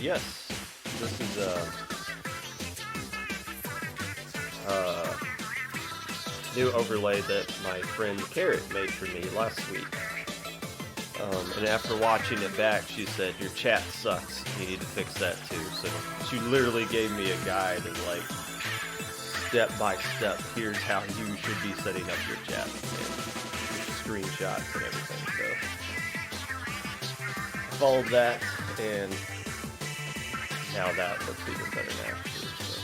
Yes. This is uh, new overlay that my friend Carrot made for me last week. And after watching it back, she said, your chat sucks. You need to fix that too. So she literally gave me a guide of like, step by step, here's how you should be setting up your chat. And screenshots and everything. So I followed that, and now that looks even better now. Too, so.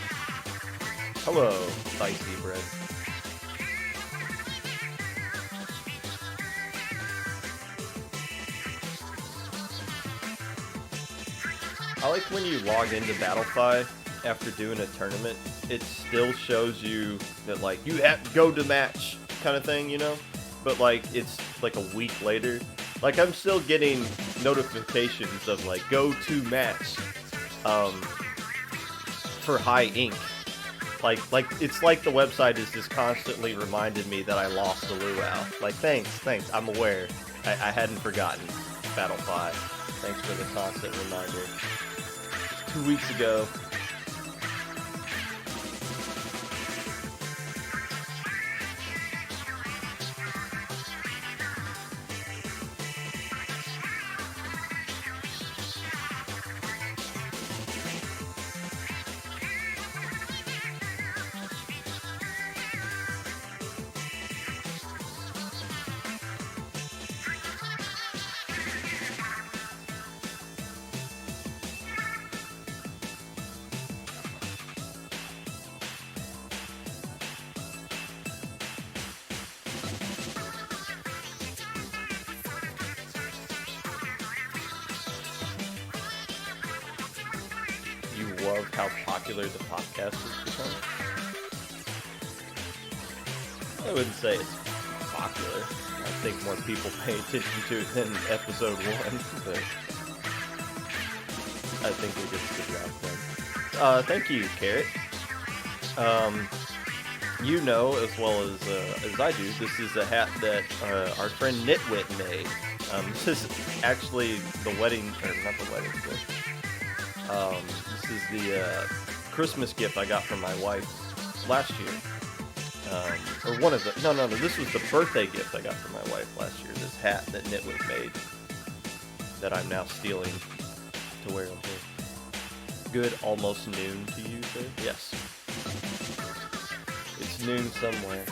Hello, spicy bread. I like when you log into Battlefy after doing a tournament, it still shows you that like you have to go to match kind of thing, you know? But like it's like a week later. Like I'm still getting notifications of like go to match for High Ink. Like it's like the website is just constantly reminding me that I lost the luau. Like thanks, I'm aware. I hadn't forgotten Battlefy. Thanks for the constant reminder. 2 weeks ago. Love how popular the podcast has become. I wouldn't say it's popular. I think more people pay attention to it than episode 1, but I think it gets the job done. Thank you, Carrot. You know as well as I do, this is a hat that our friend Nitwit made. This is actually the wedding, or not the wedding gift. This is the Christmas gift I got from my wife last year. Or one of the... No, this was the birthday gift I got from my wife last year. This hat that Nitwit made that I'm now stealing to wear on here. Good almost noon to you, sir? Yes. It's noon somewhere.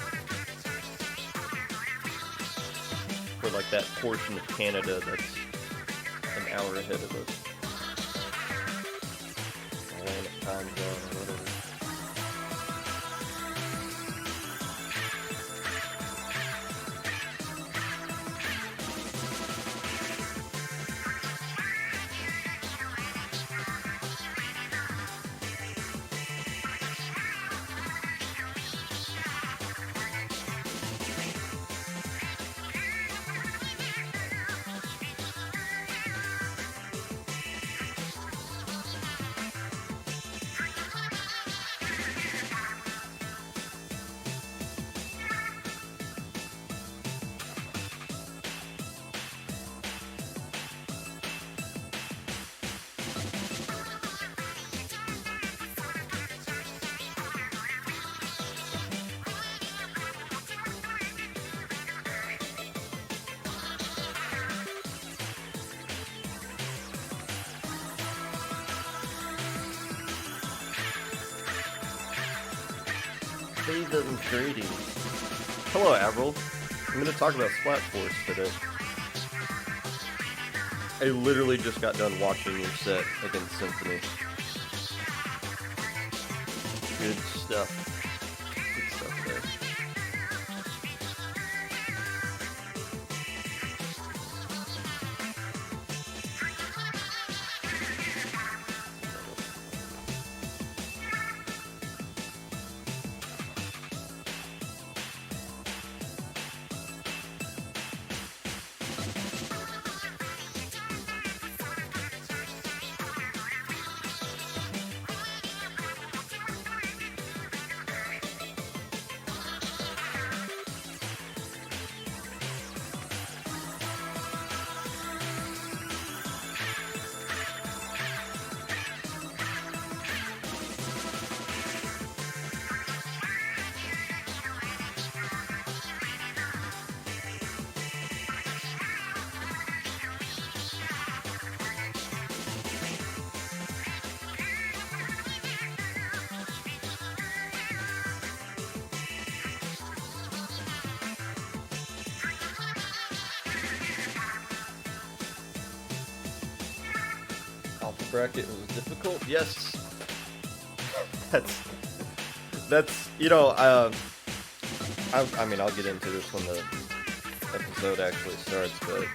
For like that portion of Canada that's an hour ahead of us. Time zone or whatever. Season's greetings. Hello, Avril. I'm going to talk about Splat Force today. I literally just got done watching your set against Symphony. Good stuff. Good stuff there. Alpha bracket was difficult. Yes, that's I mean, I'll get into this when the episode actually starts, but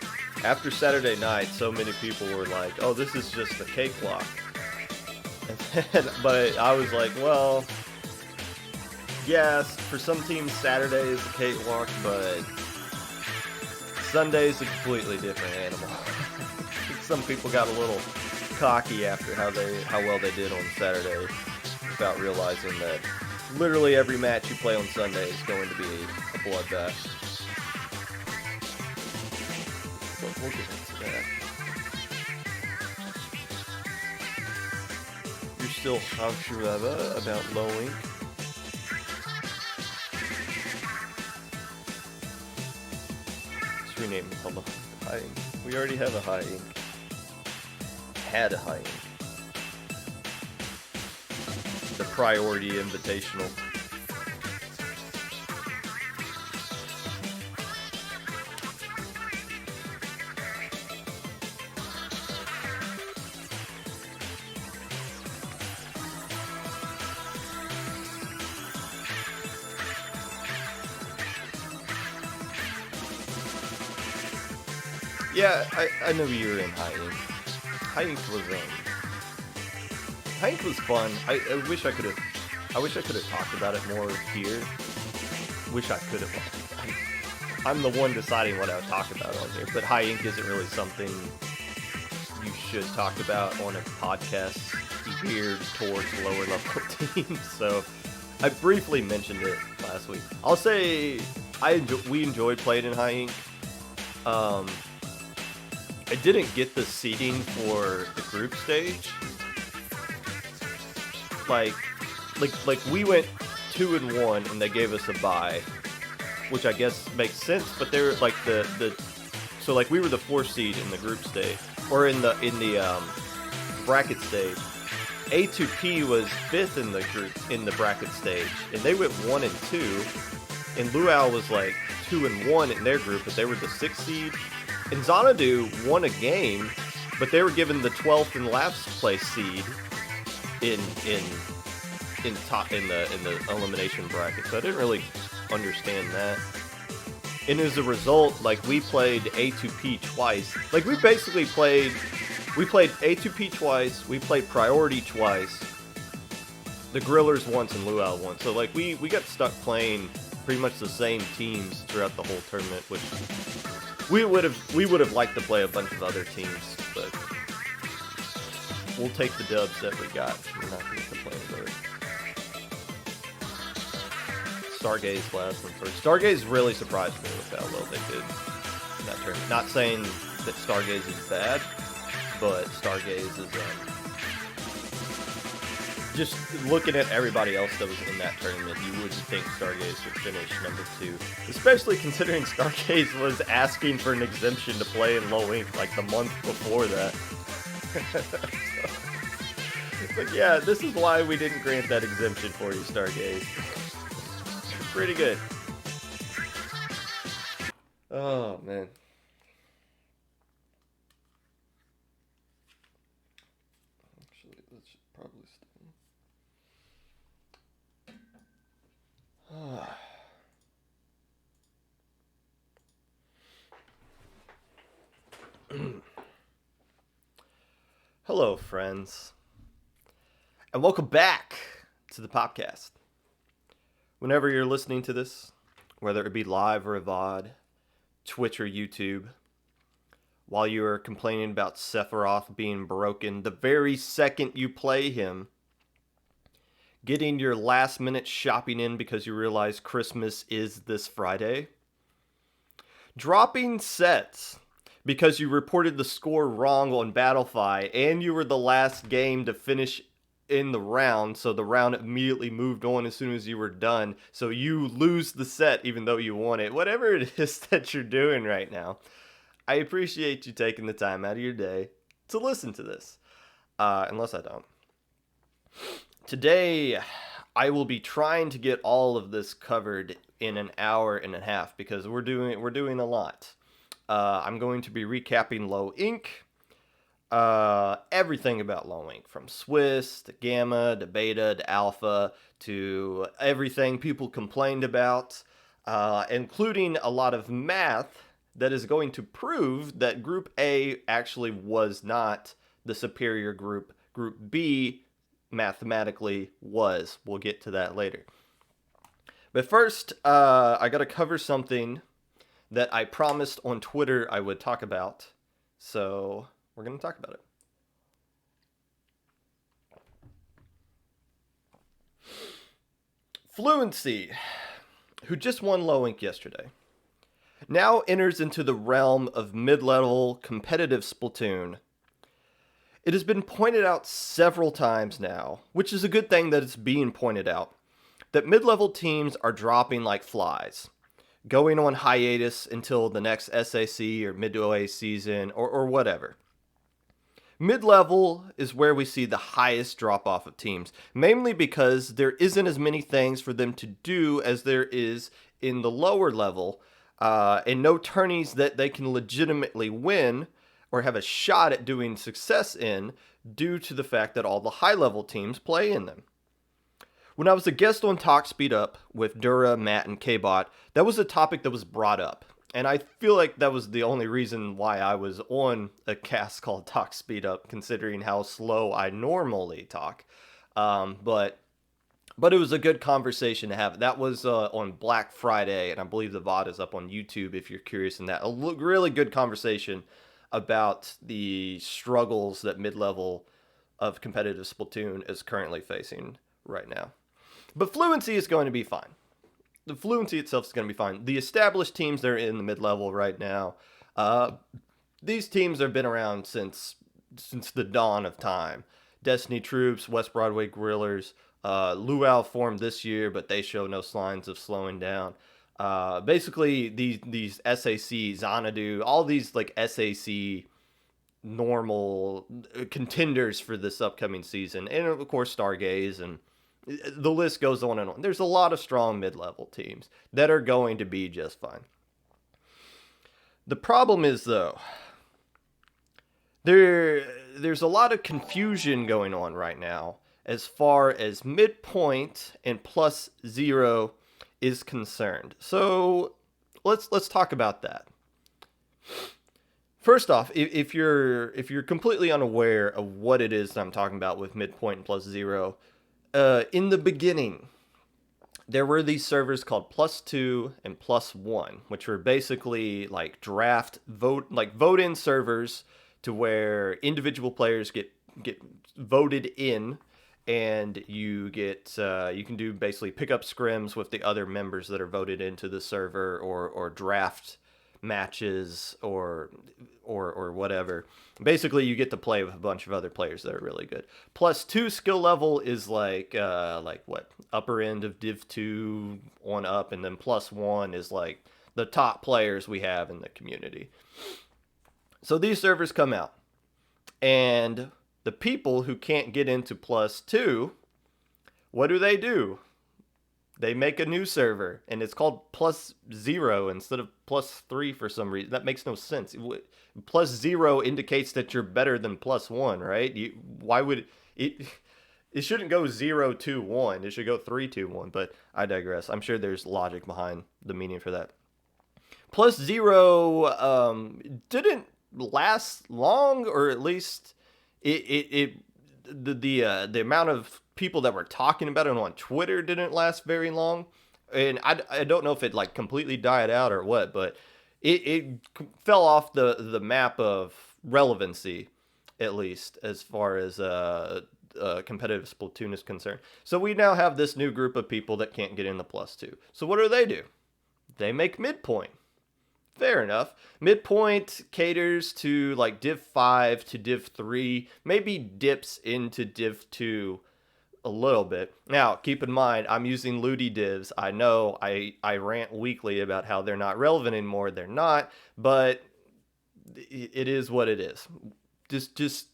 after Saturday night, so many people were like, "Oh, this is just a cakewalk," but I was like, "Well, yes, for some teams, Saturday is a cakewalk, but Sunday's a completely different animal." Some people got a little cocky after how well they did on Saturday, without realizing that literally every match you play on Sunday is going to be a bloodbath. But we'll get into that. You're still sure about low ink. Let's rename it called high ink. We already have a high ink. Had a high ink. The Priority Invitational. Yeah, I know you were in high ink. High ink was fun. I wish I could have talked about it more here. Wish I could have. I'm the one deciding what I would talk about on here, but high ink isn't really something you should talk about on a podcast geared towards lower level teams. So I briefly mentioned it last week. I'll say we enjoyed playing in high ink. I didn't get the seeding for the group stage. Like we went 2-1 and they gave us a bye, which I guess makes sense. But they were like so like we were the 4th seed in the group stage, or in the bracket stage. A2P was 5th in the bracket stage, and they went 1-2. And Luau was like 2-1 in their group, but they were the 6th seed. And Xanadu won a game, but they were given the 12th and last place seed in the elimination bracket. So I didn't really understand that. And as a result, like, we played A2P twice. Like, we played A2P twice, we played Priority twice, the Grillers once, and Luau once. So like we got stuck playing pretty much the same teams throughout the whole tournament, which we would have liked to play a bunch of other teams, but we'll take the dubs that we got. We're not going to complain about it. Stargaze last and first. Stargaze really surprised me with how well they did in that tournament. Not saying that Stargaze is bad, but Stargaze is just looking at everybody else that was in that tournament, you wouldn't think Stargaze would finish number 2. Especially considering Stargaze was asking for an exemption to play in low ink like the month before that. It's like, yeah, this is why we didn't grant that exemption for you, Stargaze. Pretty good. Oh man. Actually, that should probably stay. Hello, friends, and welcome back to the Popcast. Whenever you're listening to this, whether it be live or a VOD, Twitch or YouTube, while you are complaining about Sephiroth being broken the very second you play him, getting your last minute shopping in because you realize Christmas is this Friday, dropping sets because you reported the score wrong on Battlefy and you were the last game to finish in the round, so the round immediately moved on as soon as you were done, so you lose the set even though you won it. Whatever it is that you're doing right now, I appreciate you taking the time out of your day to listen to this. Unless I don't. Today, I will be trying to get all of this covered in an hour and a half because we're doing a lot. I'm going to be recapping Low Ink, everything about Low Ink, from Swiss to Gamma to Beta to Alpha to everything people complained about, including a lot of math that is going to prove that Group A actually was not the superior group. Group B mathematically was. We'll get to that later. But first, I got to cover something that I promised on Twitter I would talk about. So we're going to talk about it. Fluency, who just won Low Ink yesterday, now enters into the realm of mid-level competitive Splatoon. It has been pointed out several times now, which is a good thing that it's being pointed out, that mid-level teams are dropping like flies, going on hiatus until the next SAC or midway season or whatever. Mid-level is where we see the highest drop-off of teams, mainly because there isn't as many things for them to do as there is in the lower level, and no tourneys that they can legitimately win or have a shot at doing success in due to the fact that all the high-level teams play in them. When I was a guest on Talk Speed Up with Dura, Matt, and K-Bot, that was a topic that was brought up. And I feel like that was the only reason why I was on a cast called Talk Speed Up, considering how slow I normally talk. But it was a good conversation to have. That was on Black Friday, and I believe the VOD is up on YouTube if you're curious in that. A really good conversation about the struggles that mid-level of competitive Splatoon is currently facing right now. But Fluency is going to be fine. The Fluency itself is going to be fine. The established teams that are in the mid-level right now, these teams have been around since the dawn of time. Destiny Troops, West Broadway Guerrillas, Luau formed this year, but they show no signs of slowing down. Basically, these SAC, Xanadu, all these like SAC normal contenders for this upcoming season, and of course Stargaze, and the list goes on and on. There's a lot of strong mid-level teams that are going to be just fine. The problem is, though, there's a lot of confusion going on right now as far as Midpoint and +0 is concerned. So let's talk about that. First off, if you're completely unaware of what it is that I'm talking about with Midpoint and +0, in the beginning, there were these servers called +2 and +1, which were basically like vote-in servers to where individual players get voted in, and you can do basically pick up scrims with the other members that are voted into the server, or draft matches or whatever. Basically, you get to play with a bunch of other players that are really good. +2 skill level is like what, upper end of Div 2 on up, and then +1 is like the top players we have in the community. So these servers come out, and the people who can't get into +2, what do? They make a new server, and it's called +0 instead of +3 for some reason. That makes no sense. +0 indicates that you're better than +1, right? Why would it? It shouldn't go 0, 2, 1. It should go 3, 2, 1. But I digress. I'm sure there's logic behind the meaning for that. +0 didn't last long, or at least it the amount of people that were talking about it on Twitter didn't last very long, and I don't know if it like completely died out or what, but it fell off the map of relevancy, at least as far as competitive Splatoon is concerned. So we now have this new group of people that can't get in the +2. So what do? They make Midpoint. Fair enough. Midpoint caters to like Div 5 to Div 3, maybe dips into Div 2 a little bit. Now, keep in mind, I'm using Ludi divs. I know I rant weekly about how they're not relevant anymore. They're not, but it is what it is. Just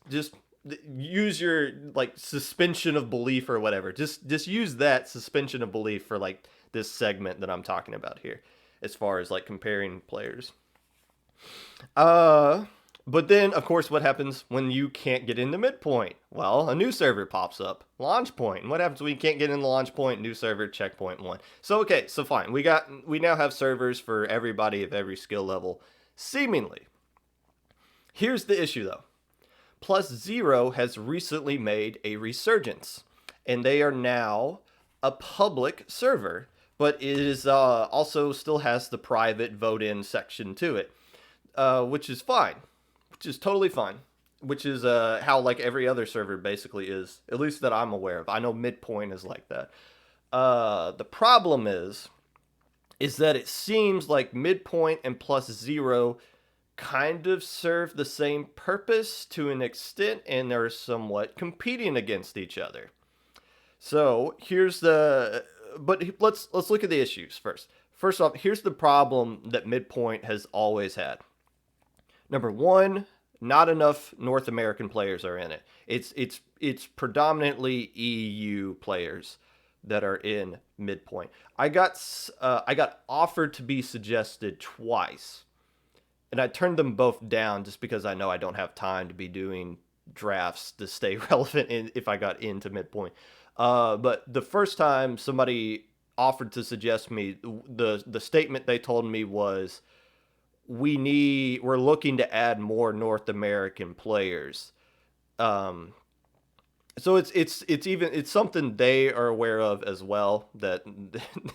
use your like suspension of belief or whatever. Just use that suspension of belief for like this segment that I'm talking about here, as far as like comparing players. But then of course what happens when you can't get into Midpoint? Well, a new server pops up, Launch Point. And what happens when you can't get into Launch Point? New server, checkpoint 1. So okay, so fine. We now have servers for everybody of every skill level, seemingly. Here's the issue though. +0 has recently made a resurgence, and they are now a public server, but it is also still has the private vote-in section to it, which is fine, which is totally fine, which is how like every other server basically is, at least that I'm aware of. I know Midpoint is like that. The problem is that it seems like Midpoint and +0 kind of serve the same purpose to an extent, and they're somewhat competing against each other. So but let's look at the issues first. First off, here's the problem that Midpoint has always had. Number one, not enough North American players are in it. It's predominantly EU players that are in Midpoint. I got offered to be suggested twice, and I turned them both down just because I know I don't have time to be doing drafts to stay relevant if I got into Midpoint. But the first time somebody offered to suggest me, the statement they told me was, we're looking to add more North American players. So it's something they are aware of as well, that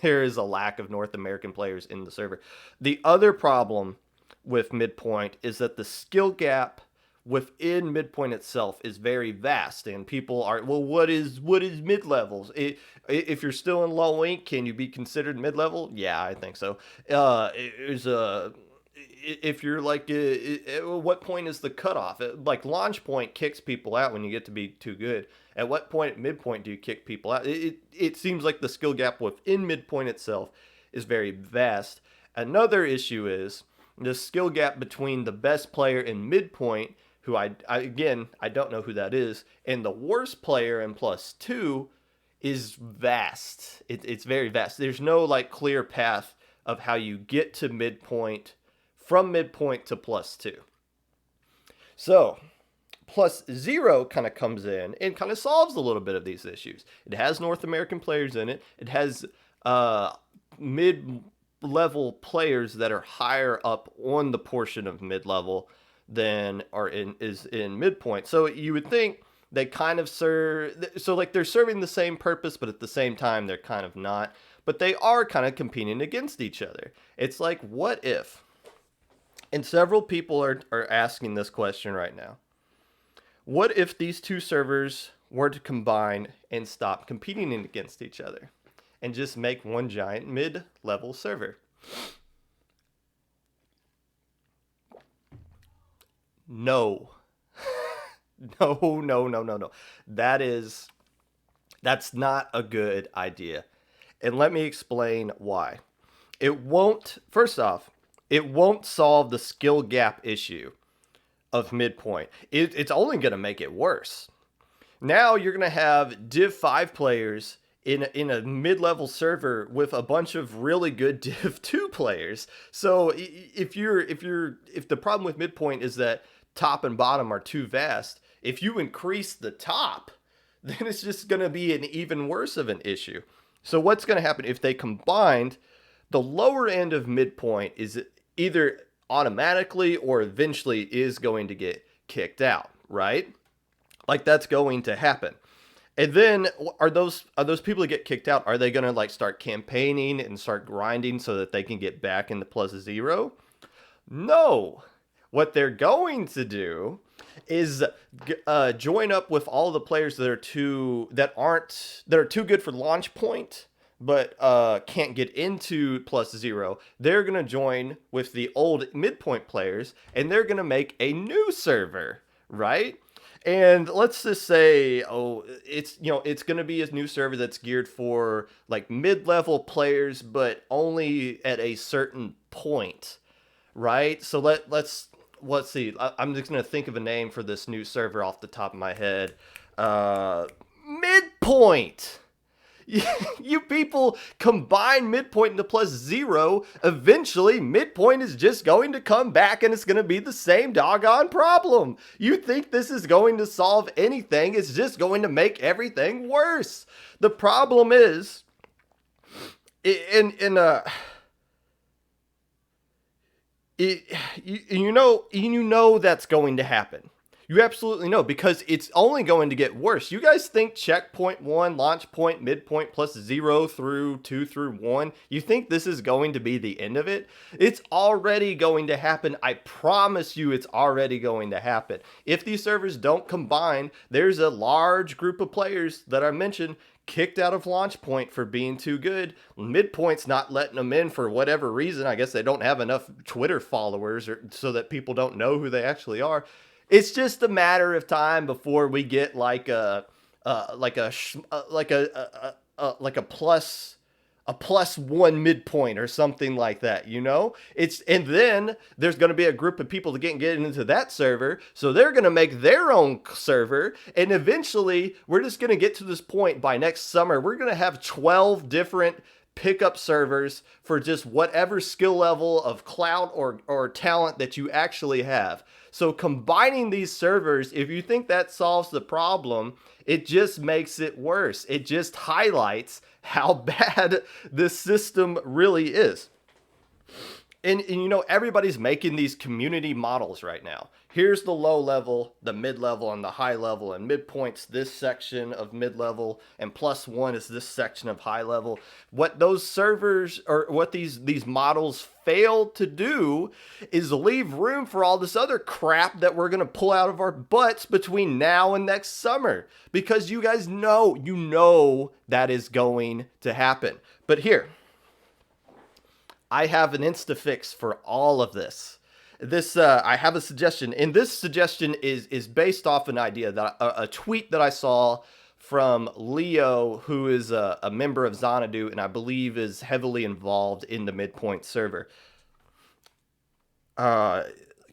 there is a lack of North American players in the server. The other problem with Midpoint is that the skill gap within Midpoint itself is very vast, and people are, well, what is mid levels? If you're still in low ink, can you be considered mid level? Yeah, I think so. If you're like, what point is the cutoff? Like Launch Point kicks people out when you get to be too good. At what point at Midpoint do you kick people out? It seems like the skill gap within Midpoint itself is very vast. Another issue is the skill gap between the best player in Midpoint, who I don't know who that is, and the worst player in +2 is vast. It's very vast. There's no like clear path of how you get to Midpoint from Midpoint to +2. So +0 kind of comes in and kind of solves a little bit of these issues. It has North American players in it. It has mid-level players that are higher up on the portion of mid-level than is in Midpoint. So you would think they kind of they're serving the same purpose, but at the same time they're kind of not. But they are kind of competing against each other. It's like, what if? And several people are asking this question right now. What if these two servers were to combine and stop competing against each other and just make one giant mid-level server? No. No. That's not a good idea. And let me explain why. First off, it won't solve the skill gap issue of Midpoint. It's only going to make it worse. Now you're going to have Div 5 players in a mid-level server with a bunch of really good Div 2 players. So if the problem with Midpoint is that top and bottom are too vast, if you increase the top, then it's just going to be an even worse of an issue. So what's going to happen if they combined? The lower end of Midpoint is either automatically or eventually is going to get kicked out, right? Like that's going to happen. And then are those people that get kicked out, are they going to like start campaigning and start grinding so that they can get back into plus zero? No. What they're going to do is join up with all the players that are too good for launch point but can't get into plus zero. They're going to join with the old Midpoint players and they're going to make a new server, right? And let's just say, it's going to be a new server that's geared for like mid-level players, but only at a certain point, right? So let's see. I'm just going to think of a name for this new server off the top of my head. Midpoint. You people combine Midpoint into plus zero, eventually Midpoint is just going to come back and it's going to be the same doggone problem. You think this is going to solve anything, it's just going to make everything worse. The problem is, you know that's going to happen. You absolutely know, because it's only going to get worse. You guys think checkpoint 1, launch point, midpoint plus 0 through 2 through 1, you think this is going to be the end of it? It's already going to happen. I promise you it's already going to happen. If these servers don't combine, there's a large group of players that I mentioned kicked out of launch point for being too good. Midpoint's not letting them in for whatever reason. I guess they don't have enough Twitter followers so that people don't know who they actually are. It's just a matter of time before we get like a plus one midpoint or something like that, you know? And then there's going to be a group of people that get into that server, so they're going to make their own server, and eventually we're just going to get to this point by next summer. We're going to have 12 different pickup servers for just whatever skill level of clout or talent that you actually have. So combining these servers, if you think that solves the problem, it just makes it worse. It just highlights how bad this system really is. And everybody's making these community models right now. Here's the low level, the mid level, and the high level. And midpoint's this section of mid level, and plus one is this section of high level. What those servers, or what these models fail to do, is leave room for all this other crap that we're going to pull out of our butts between now and next summer. Because you guys know that is going to happen. But here, I have an insta-fix for all of this. I have a suggestion, and this suggestion is based off an idea, that a tweet that I saw from Leo, who is a member of Xanadu, and I believe is heavily involved in the Midpoint server.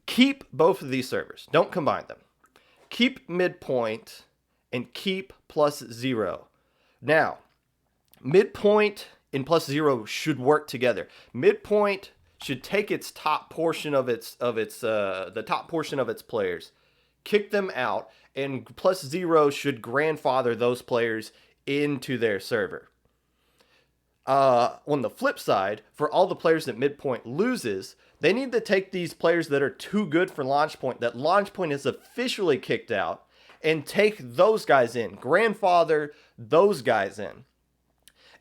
Keep both of these servers. Don't combine them. Keep Midpoint and keep plus 0. Now, Midpoint and plus 0 should work together. Midpoint should take its top portion of the top portion of its players, kick them out, and plus 0 should grandfather those players into their server. On the flip side, for all the players that Midpoint loses, they need to take these players that are too good for launch point, that launch point is officially kicked out, and take those guys in, grandfather those guys in.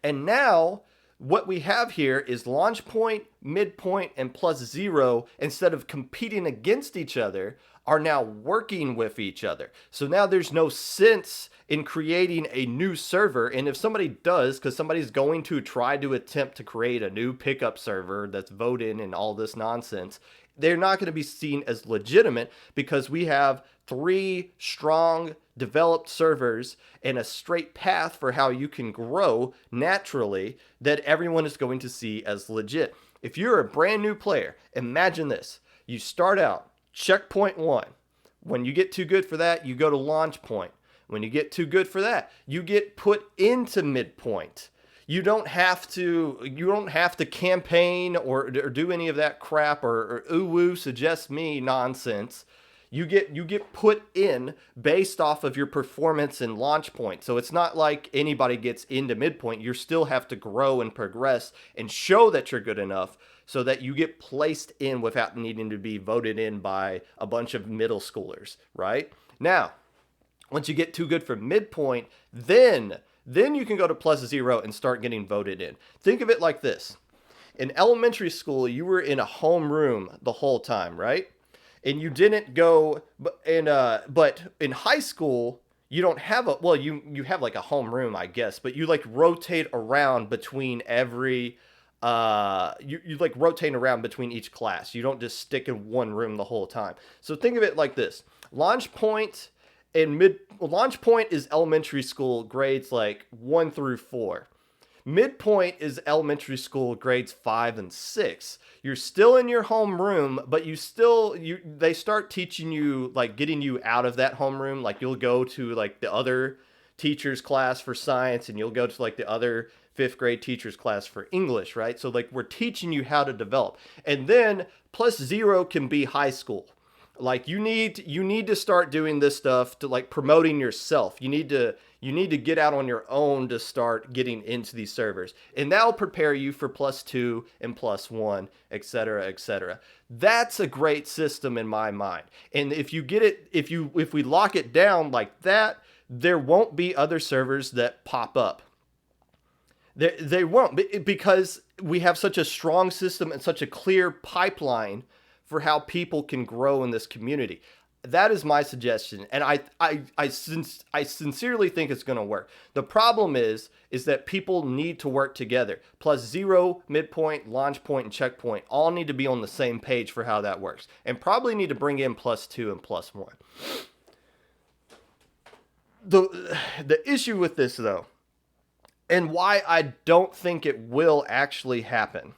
And now what we have here is launch point, midpoint, and plus 0, instead of competing against each other, are now working with each other. So now there's no sense in creating a new server. And if somebody does, because somebody's going to try to attempt to create a new pickup server that's voted and all this nonsense, they're not going to be seen as legitimate, because we have 3 strong developed servers and a straight path for how you can grow naturally that everyone is going to see as legit. If you're a brand new player, imagine this. You start out checkpoint 1. When you get too good for that, you go to launch point. When you get too good for that, you get put into Midpoint. You don't have to campaign or do any of that crap or ooh woo suggest me nonsense. You get put in based off of your performance in launch point. So it's not like anybody gets into Midpoint. You still have to grow and progress and show that you're good enough so that you get placed in without needing to be voted in by a bunch of middle schoolers, right? Now, once you get too good for Midpoint, then you can go to +0 and start getting voted in. Think of it like this. In elementary school, you were in a homeroom the whole time, right? And you didn't go, but in high school, you don't have you have like a homeroom, I guess, but you like rotate around between every, you like rotate around between each class. You don't just stick in one room the whole time. So think of it like this. Launch point is elementary school grades like 1 through 4. Midpoint is elementary school grades 5 and 6. You're still in your homeroom, but they start teaching you, like getting you out of that homeroom. Like you'll go to like the other teacher's class for science, and you'll go to like the other 5th grade teacher's class for English, right? So like we're teaching you how to develop. And then +0 can be high school. Like you need to start doing this stuff to like promoting yourself. You need to get out on your own to start getting into these servers, and that'll prepare you for +2 and +1, etc., etc. That's a great system in my mind. And if you get it, if we lock it down like that, there won't be other servers that pop up. They won't, because we have such a strong system and such a clear pipeline for how people can grow in this community. That is my suggestion, and I sincerely think it's going to work. The problem is that people need to work together. +0, Midpoint, Launch Point, and Checkpoint all need to be on the same page for how that works, and probably need to bring in +2 and +1. The issue with this, though, and why I don't think it will actually happen,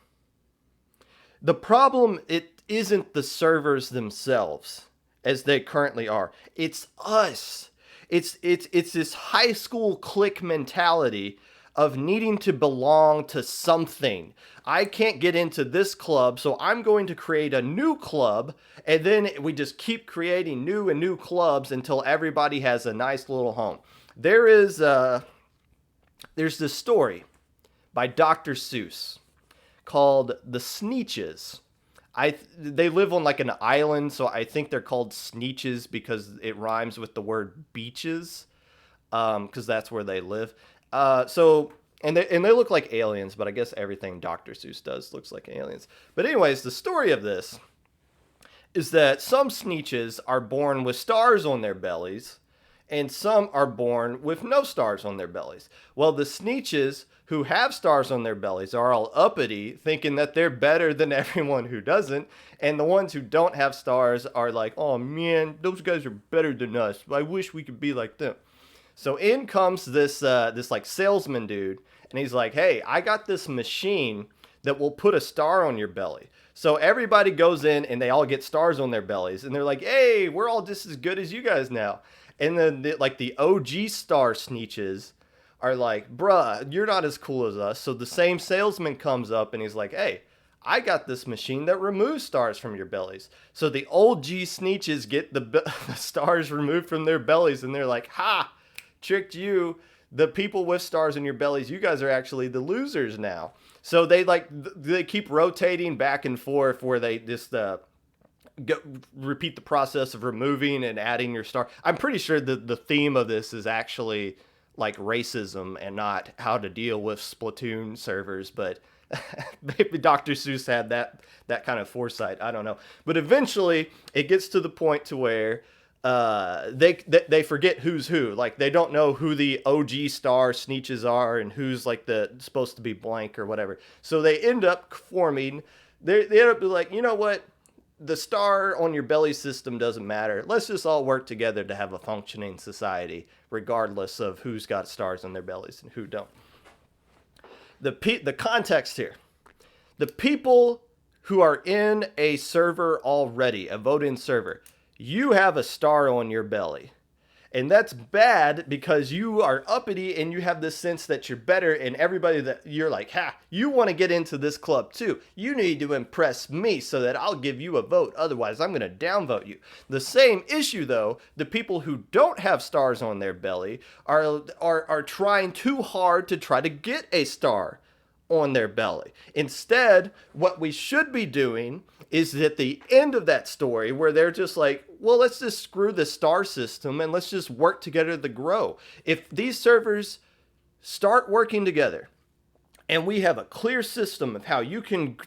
the problem, it isn't the servers themselves as they currently are. It's us. It's this high school clique mentality of needing to belong to something. I can't get into this club, so I'm going to create a new club, and then we just keep creating new and new clubs until everybody has a nice little home. There's this story by Dr. Seuss called The Sneetches. They live on like an island, so I think they're called Sneetches because it rhymes with the word beaches, because that's where they live. And they look like aliens, but I guess everything Dr. Seuss does looks like aliens. But anyways, the story of this is that some Sneetches are born with stars on their bellies, and some are born with no stars on their bellies. Well, the Sneetches who have stars on their bellies are all uppity, thinking that they're better than everyone who doesn't, and the ones who don't have stars are like, oh man, those guys are better than us. I wish we could be like them. So in comes this like salesman dude, and he's like, hey, I got this machine that will put a star on your belly. So everybody goes in and they all get stars on their bellies, and they're like, hey, we're all just as good as you guys now. And then the OG star Sneetches are like, bruh, you're not as cool as us. So the same salesman comes up and he's like, hey, I got this machine that removes stars from your bellies. So the old G Sneetches get the stars removed from their bellies, and they're like, ha, tricked you. The people with stars in your bellies, you guys are actually the losers now. So they keep rotating back and forth where they just repeat the process of removing and adding your star. I'm pretty sure the theme of this is actually like racism and not how to deal with Splatoon servers, but maybe Dr. Seuss had that kind of foresight. I don't know. But eventually it gets to the point to where they forget who's who. Like they don't know who the OG star Sneetches are and who's like the supposed to be blank or whatever. So they end up forming, they end up like, you know what? The star on your belly system doesn't matter. Let's just all work together to have a functioning society, regardless of who's got stars on their bellies and who don't. The context here. The people who are in a server already, a vote-in server, you have a star on your belly. And that's bad because you are uppity and you have this sense that you're better, and everybody that you're like, ha, you want to get into this club too. You need to impress me so that I'll give you a vote. Otherwise, I'm going to downvote you. The same issue, though, the people who don't have stars on their belly are trying too hard to try to get a star on their belly. Instead, what we should be doing is at the end of that story where they're just like, well, let's just screw the star system and let's just work together to grow. If these servers start working together and we have a clear system of how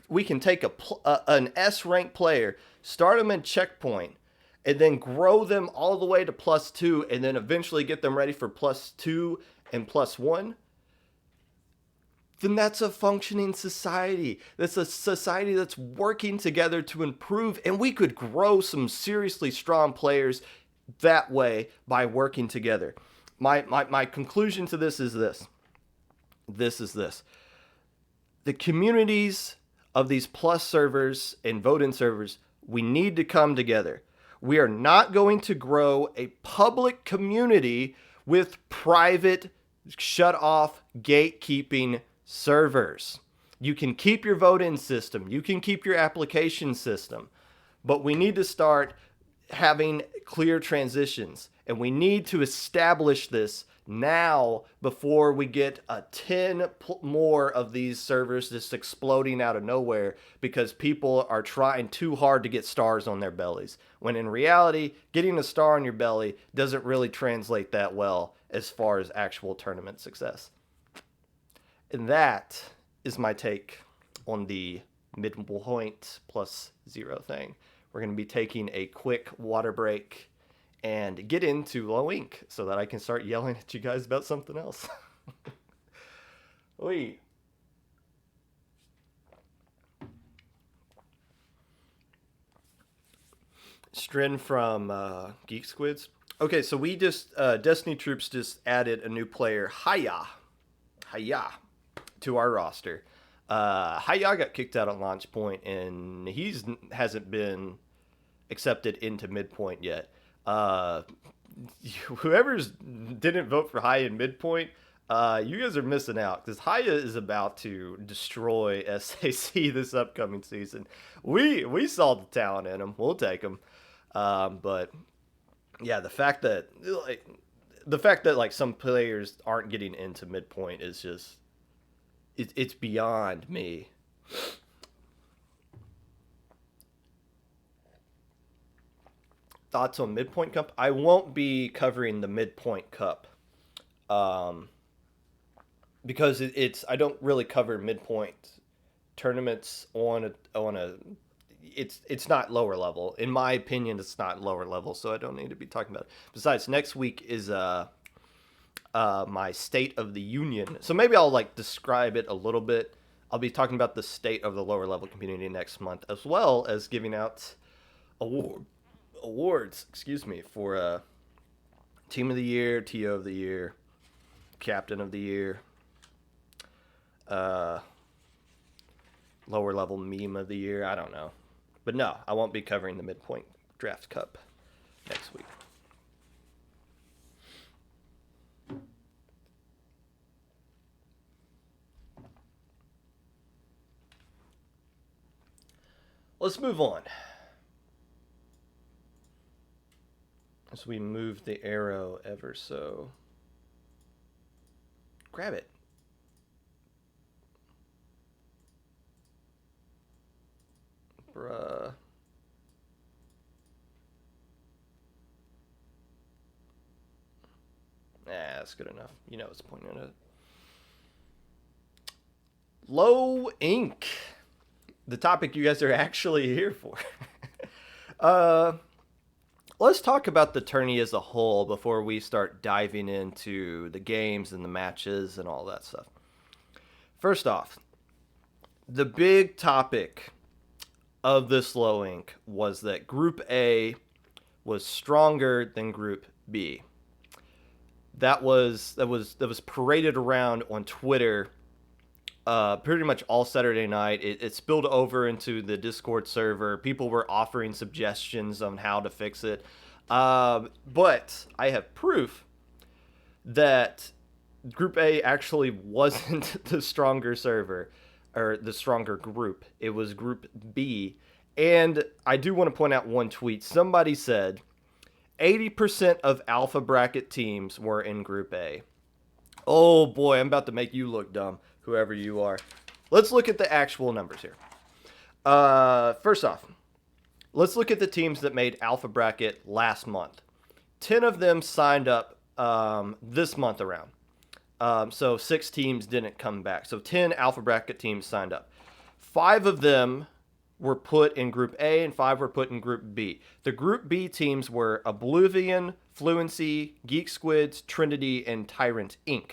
we can take an S rank player, start them in checkpoint, and then grow them all the way to +2, and then eventually get them ready for +2 and +1, then that's a functioning society. That's a society that's working together to improve, and we could grow some seriously strong players that way by working together. My conclusion to this is this. The communities of these plus servers and vote-in servers, we need to come together. We are not going to grow a public community with private, shut-off, gatekeeping servers. You can keep your vote-in system. You can keep your application system. But we need to start having clear transitions. And we need to establish this now before we get 10 more of these servers just exploding out of nowhere because people are trying too hard to get stars on their bellies. When in reality, getting a star on your belly doesn't really translate that well as far as actual tournament success. And that is my take on the midpoint +0 thing. We're going to be taking a quick water break and get into low ink so that I can start yelling at you guys about something else. Oi. Strin from Geek Squids. Okay, so we just, Destiny Troops just added a new player, Haya, to our roster. Haya got kicked out on launch point, and hasn't been accepted into midpoint yet. Whoever's didn't vote for Haya in midpoint, you guys are missing out because Haya is about to destroy SAC this upcoming season. We saw the talent in him. We'll take him. But yeah, the fact that like some players aren't getting into midpoint is just it's beyond me. Thoughts on Midpoint Cup? I won't be covering the Midpoint Cup because I don't really cover Midpoint tournaments on a it's not lower level. In my opinion, it's not lower level, so I don't need to be talking about it. Besides, next week is my State of the Union. So maybe I'll like describe it a little bit. I'll be talking about the state of the lower level community next month, as well as giving out awards, for Team of the Year, TO of the Year, Captain of the Year, lower level meme of the year. I don't know. But no, I won't be covering the Midpoint Draft Cup next week. Let's move on. As we move the arrow ever so. Grab it. Bruh. That's good enough. You know it's pointing at it. Low ink. The topic you guys are actually here for. Let's talk about the tourney as a whole before we start diving into the games and the matches and all that stuff. First off, the big topic of this low ink was that Group A was stronger than Group B. That was paraded around on Twitter pretty much all Saturday night. It spilled over into the Discord server. People were offering suggestions on how to fix it. But I have proof that Group A actually wasn't the stronger server or the stronger group. It was Group B. And I do want to point out one tweet. Somebody said 80% of alpha bracket teams were in Group A. Oh boy, I'm about to make you look dumb, whoever you are. Let's look at the actual numbers here. First off, let's look at the teams that made alpha bracket last month. 10 of them signed up this month around. So 6 teams didn't come back. So 10 alpha bracket teams signed up. 5 of them were put in Group A and 5 were put in Group B. The Group B teams were Oblivion, Fluency, Geek Squids, Trinity, and Tyrant Inc.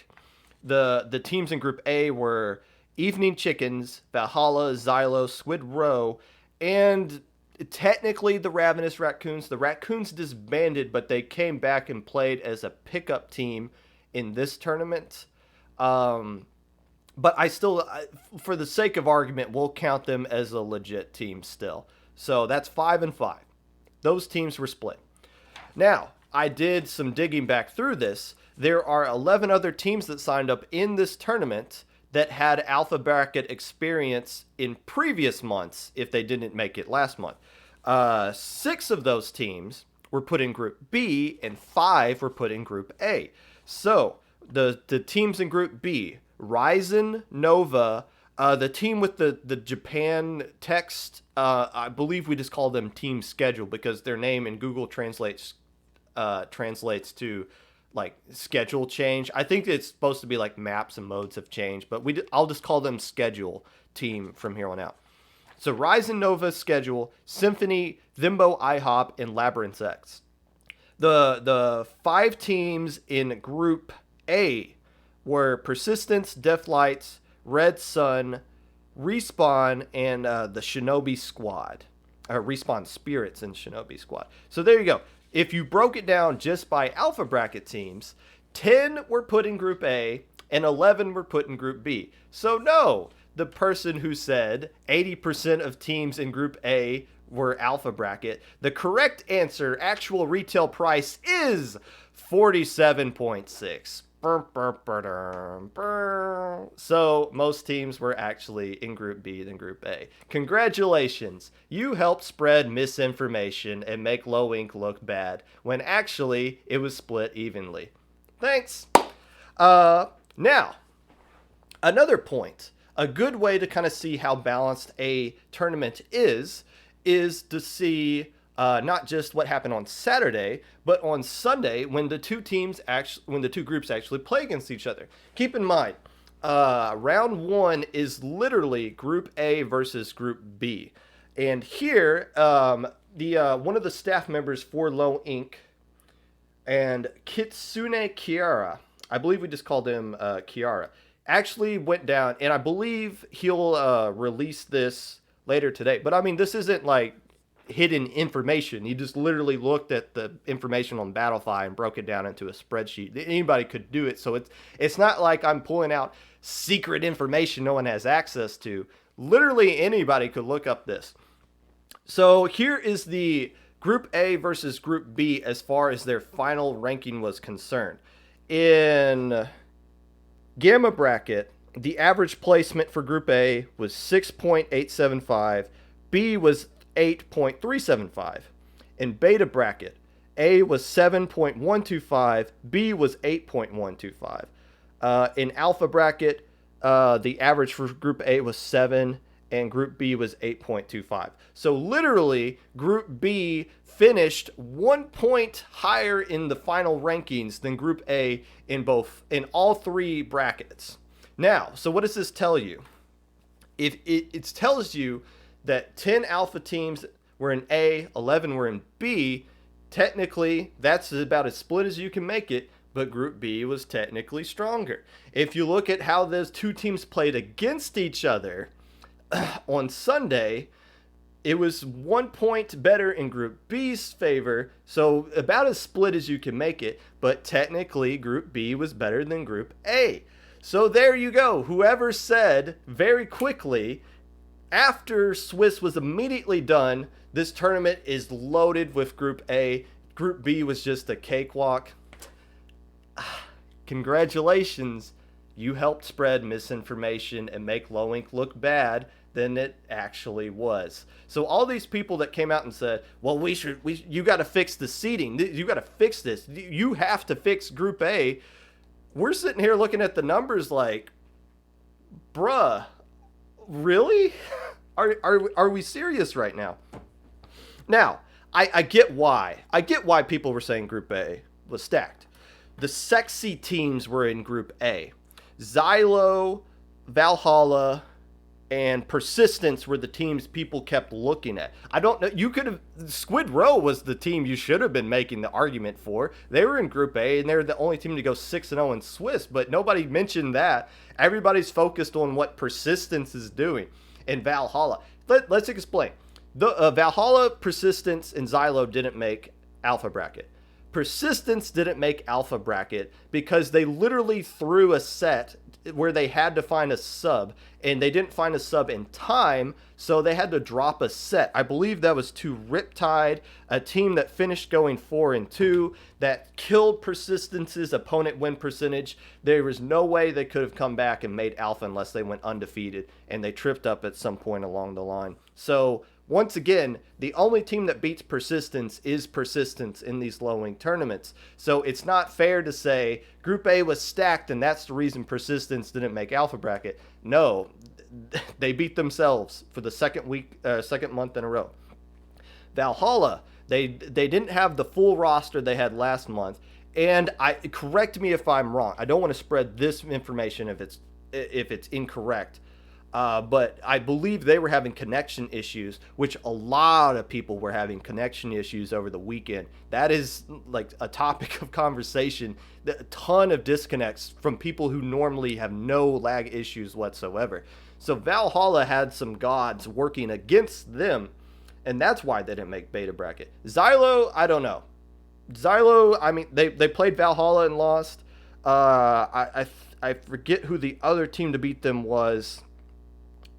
The teams in Group A were Evening Chickens, Valhalla, Xylo, Squid Row, and technically the Ravenous Raccoons. The Raccoons disbanded, but they came back and played as a pickup team in this tournament. But I still, for the sake of argument, we'll count them as a legit team still. So that's 5 and 5. Those teams were split. Now, I did some digging back through this. There are 11 other teams that signed up in this tournament that had alpha bracket experience in previous months if they didn't make it last month. 6 of those teams were put in Group B and 5 were put in Group A. So the teams in Group B, Ryzen, Nova, the team with the Japan text, I believe we just call them Team Schedule because their name in Google translates to like schedule change. I think it's supposed to be like maps and modes have changed, but I'll just call them Schedule team from here on out. So Ryzen, Nova, Schedule, Symphony, Thimbo, IHOP, and Labyrinth X. The 5 teams in Group A were Persistence, Deathlights, Red Sun, Respawn, and the Shinobi Squad. Respawn Spirits and Shinobi Squad. So there you go. If you broke it down just by alpha bracket teams, 10 were put in Group A and 11 were put in Group B. So no, the person who said 80% of teams in Group A were alpha bracket, the correct answer, actual retail price, is 47.6. So most teams were actually in Group B than Group A. Congratulations, you helped spread misinformation and make Low Inc look bad when actually it was split evenly. Thanks. Now, another point, a good way to kind of see how balanced a tournament is to see not just what happened on Saturday, but on Sunday when the two groups actually play against each other. Keep in mind, round 1 is literally Group A versus Group B, and here one of the staff members for Low Inc. and Kitsune Kiara, I believe we just called him Kiara, actually went down, and I believe he'll release this later today. But I mean, this isn't like hidden information. He just literally looked at the information on Battlefy and broke it down into a spreadsheet. Anybody could do it. So it's not like I'm pulling out secret information no one has access to. Literally anybody could look up this. So here is the Group A versus Group B as far as their final ranking was concerned. In Gamma Bracket, the average placement for Group A was 6.875, B was 8.375. In Beta Bracket, A was 7.125, B was 8.125. In Alpha Bracket, the average for Group A was 7, and Group B was 8.25. So literally, Group B finished 1 point higher in the final rankings than Group A in all 3 brackets. Now, so what does this tell you? It tells you that 10 alpha teams were in A, 11 were in B. Technically, that's about as split as you can make it, but Group B was technically stronger. If you look at how those 2 teams played against each other on Sunday, it was 1 point better in Group B's favor, so about as split as you can make it, but technically Group B was better than Group A. So there you go. Whoever said very quickly, after Swiss was immediately done, this tournament is loaded with Group A. Group B was just a cakewalk. Congratulations. You helped spread misinformation and make Low Inc look bad than it actually was. So all these people that came out and said, well, you got to fix the seating. You got to fix this. You have to fix Group A. We're sitting here looking at the numbers like, bruh, really? Are we serious right now? Now, I get why. I get why people were saying Group A was stacked. The sexy teams were in Group A. Xylo, Valhalla, and Persistence were the teams people kept looking at. I don't know. You could have. Squid Row was the team you should have been making the argument for. They were in Group A, and they're the only team to go 6-0 in Swiss, but nobody mentioned that. Everybody's focused on what Persistence is doing. And Valhalla. Let's explain. The Valhalla, Persistence, and Xylo didn't make Alpha Bracket. Persistence didn't make Alpha Bracket because they literally threw a set where they had to find a sub, and they didn't find a sub in time, so they had to drop a set. I believe that was to Riptide, a team that finished going 4-2, that killed Persistence's opponent win percentage. There was no way they could have come back and made Alpha unless they went undefeated, and they tripped up at some point along the line. So once again, the only team that beats Persistence is Persistence in these Low Inc tournaments. So it's not fair to say Group A was stacked and that's the reason Persistence didn't make Alpha Bracket. No, they beat themselves for the second month in a row. Valhalla, they didn't have the full roster they had last month. And correct me if I'm wrong. I don't want to spread this information if it's incorrect. But I believe they were having connection issues, which a lot of people were having connection issues over the weekend. That is like a topic of conversation. A ton of disconnects from people who normally have no lag issues whatsoever. So Valhalla had some gods working against them, and that's why they didn't make beta bracket. Xylo, I don't know. Xylo, I mean, they played Valhalla and lost. I forget who the other team to beat them was.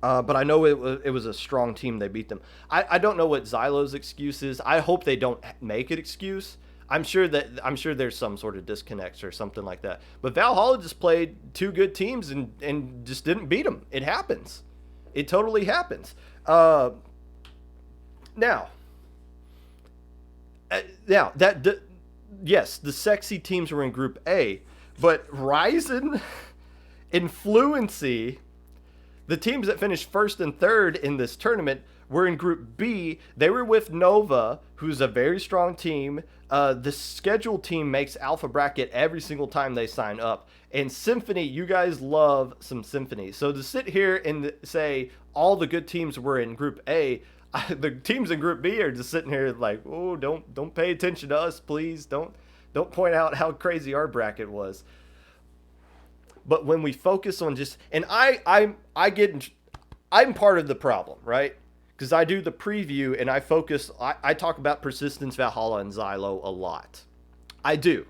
But I know it was a strong team. They beat them. I don't know what Xylo's excuse is. I hope they don't make an excuse. I'm sure there's some sort of disconnects or something like that. But Valhalla just played two good teams and just didn't beat them. It happens. It totally happens. Yes, the sexy teams were in Group A, but Ryzen and Fluency, the teams that finished first and third in this tournament, were in Group B. They were with Nova, who's a very strong team. The scheduled team makes Alpha Bracket every single time they sign up. And Symphony, you guys love some Symphony. So to sit here and say all the good teams were in Group A, the teams in Group B are just sitting here like, oh, don't pay attention to us, please. Don't point out how crazy our bracket was. But when we focus on just, and I'm part of the problem, right? Because I do the preview and I talk about Persistence, Valhalla, and Xylo a lot. I do.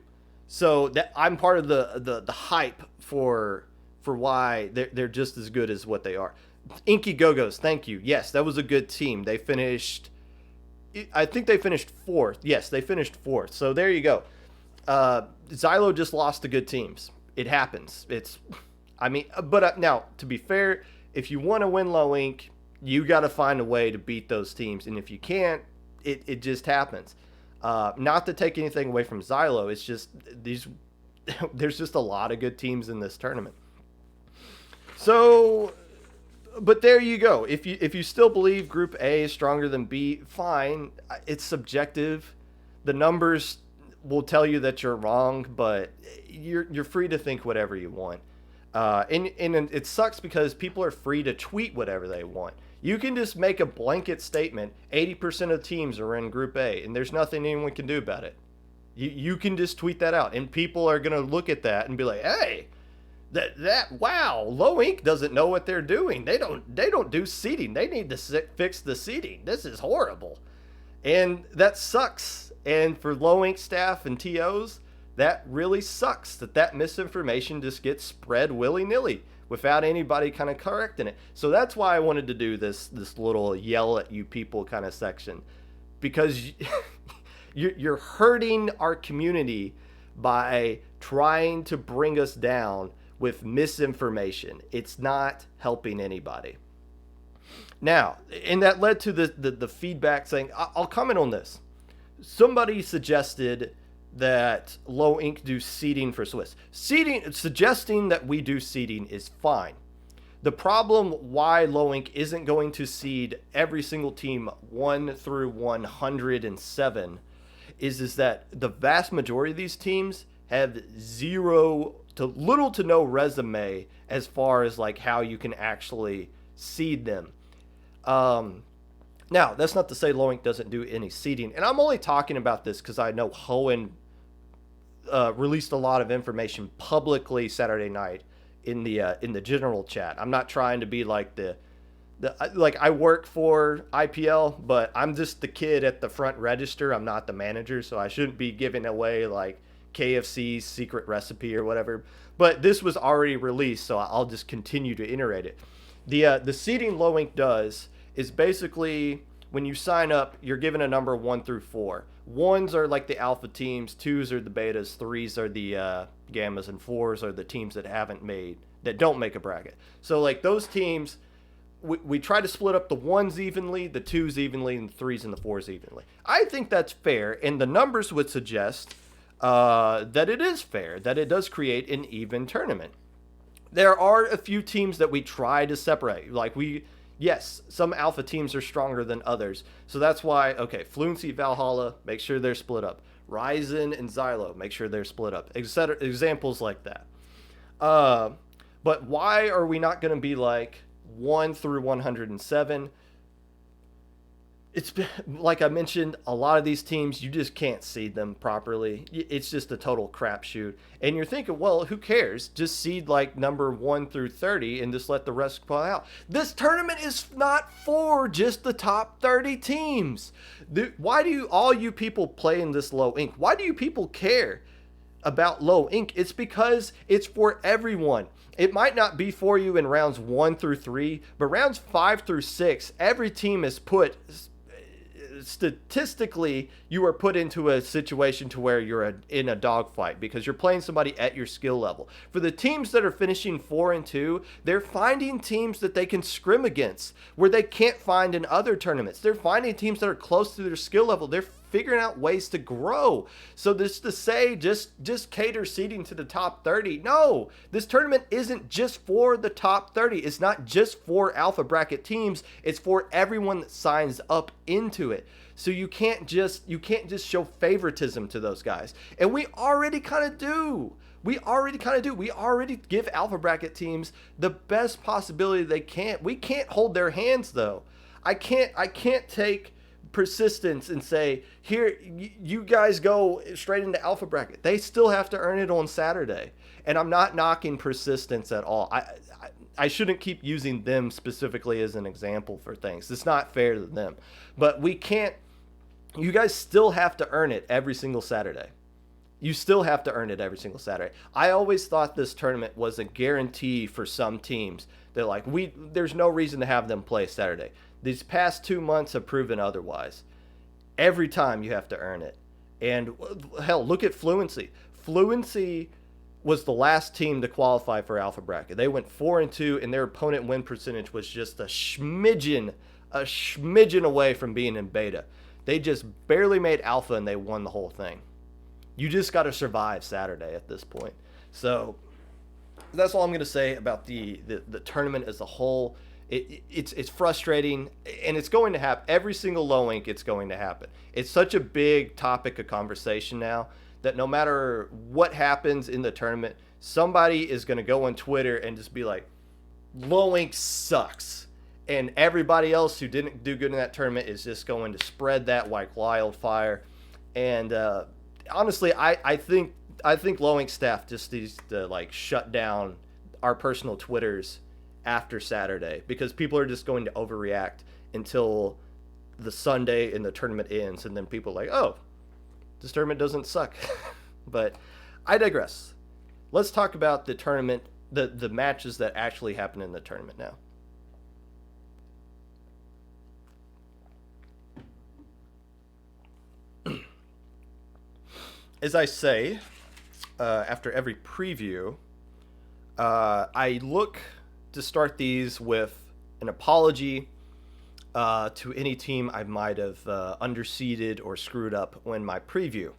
So that I'm part of the hype for why they're just as good as what they are. Inky Go-Go's, thank you. Yes, that was a good team. They finished, I think they finished fourth. Yes, they finished fourth. So there you go. Xylo just lost to good teams. It happens. But now, to be fair, if you want to win Low Inc, you got to find a way to beat those teams. And if you can't, it just happens. Not to take anything away from Xylo, it's just there's just a lot of good teams in this tournament. So, but there you go. If you still believe Group A is stronger than B, fine. It's subjective. The numbers will tell you that you're wrong, but you're free to think whatever you want. And it sucks because people are free to tweet whatever they want. You can just make a blanket statement, 80% of teams are in Group A, and there's nothing anyone can do about it. You can just tweet that out, and people are going to look at that and be like, hey, wow, Low Inc doesn't know what they're doing. They don't do seeding. They need to fix the seeding. This is horrible. And that sucks. And for Low Inc staff and TOs, that really sucks that misinformation just gets spread willy-nilly without anybody kind of correcting it. So that's why I wanted to do this little yell at you people kind of section, because You're hurting our community by trying to bring us down with misinformation. It's not helping anybody. Now, and that led to the feedback saying, I'll comment on this. Somebody suggested that Low Inc. do seeding for Swiss. Suggesting that we do seeding is fine. The problem why Low Inc. isn't going to seed every single team 1 through 107 is that the vast majority of these teams have zero to little to no resume as far as like how you can actually seed them. Now, that's not to say Low Inc. doesn't do any seeding, and I'm only talking about this because I know Hoenn released a lot of information publicly Saturday night in the general chat. I'm not trying to be like like I work for IPL, but I'm just the kid at the front register. I'm not the manager, so I shouldn't be giving away like KFC's secret recipe or whatever. But this was already released, so I'll just continue to iterate it. The seeding Low Inc. does is basically when you sign up, you're given a number 1 through 4. Ones are like the alpha teams, 2s are the betas, 3s are the gammas, and 4s are the teams that don't make a bracket. So like those teams, we try to split up the 1s evenly, the 2s evenly, and the 3s and the 4s evenly. I think that's fair, and the numbers would suggest that it is fair, that it does create an even tournament. There are a few teams that we try to separate. Like yes, some alpha teams are stronger than others. So that's why, okay, Fluency, Valhalla, make sure they're split up. Ryzen and Xylo, make sure they're split up. Etc. Examples like that. But why are we not going to be like 1 through 107? It's like I mentioned, a lot of these teams, you just can't seed them properly. It's just a total crapshoot. And you're thinking, well, who cares? Just seed like number 1 through 30 and just let the rest play out. This tournament is not for just the top 30 teams. Why do all you people play in this Low Inc? Why do you people care about Low Inc? It's because it's for everyone. It might not be for you in rounds 1 through 3, but rounds 5 through 6, every team is put... Statistically, you are put into a situation to where you're in a dogfight because you're playing somebody at your skill level. For the teams that are finishing 4 and 2, they're finding teams that they can scrim against where they can't find in other tournaments. They're finding teams that are close to their skill level. They're figuring out ways to grow. So this to say just cater seeding to the top 30. No, this tournament isn't just for the top 30. It's not just for alpha bracket teams. It's for everyone that signs up into it. So you can't just show favoritism to those guys. And we already kind of do. We already give alpha bracket teams the best possibility they can. We can't hold their hands though. I can't take Persistence and say, here, you guys go straight into alpha bracket. They still have to earn it on Saturday. And I'm not knocking Persistence at all. I shouldn't keep using them specifically as an example for things. It's not fair to them. But you guys still have to earn it every single Saturday. You still have to earn it every single Saturday. I always thought this tournament was a guarantee for some teams. They're like, there's no reason to have them play Saturday. These past 2 months have proven otherwise. Every time you have to earn it. And hell, look at Fluency. Fluency was the last team to qualify for alpha bracket. They went 4 and 2, and their opponent win percentage was just a smidgen away from being in beta. They just barely made alpha, and they won the whole thing. You just got to survive Saturday at this point. So that's all I'm going to say about the tournament as a whole. It's frustrating, and it's going to happen. Every single Low Inc, it's going to happen. It's such a big topic of conversation now that no matter what happens in the tournament, somebody is going to go on Twitter and just be like, Low Inc sucks. And everybody else who didn't do good in that tournament is just going to spread that like wildfire. And honestly, I think Low Inc staff just needs to like shut down our personal Twitters after Saturday, because people are just going to overreact until the Sunday and the tournament ends, and then people are like, oh, this tournament doesn't suck. But I digress. Let's talk about the tournament, the matches that actually happen in the tournament now. as I say, after every preview, I look to start these with an apology to any team I might have underseeded or screwed up when my preview.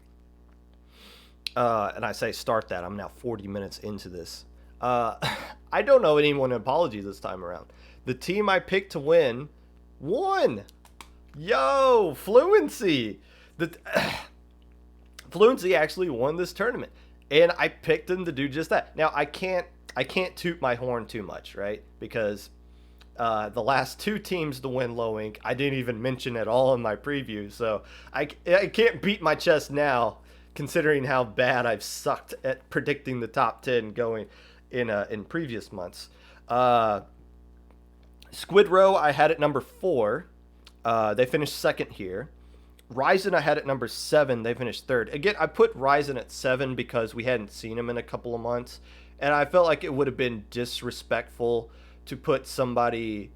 And I say start that. I'm now 40 minutes into this. I don't owe anyone an apology this time around. The team I picked to win won. Yo, Fluency. The Fluency actually won this tournament, and I picked them to do just that. Now I can't toot my horn too much, right? Because the last two teams to win low ink, I didn't even mention at all in my preview, so I can't beat my chest now, considering how bad I've sucked at predicting the top 10 going in previous months. Squid Row I had at number 4. They finished second here. Ryzen I had at number 7. They finished third. Again, I put Ryzen at 7 because we hadn't seen him in a couple of months, and I felt like it would have been disrespectful to put Ryzen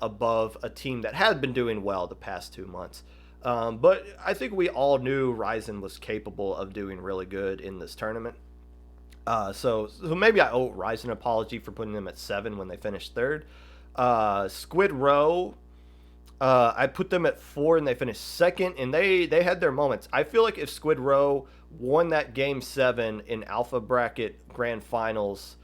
above a team that had been doing well the past 2 months. But I think we all knew Ryzen was capable of doing really good in this tournament. So maybe I owe Ryzen an apology for putting them at 7 when they finished third. Squid Row, I put them at 4 and they finished second, and they had their moments. I feel like if Squid Row won that game 7 in Alpha Bracket Grand Finals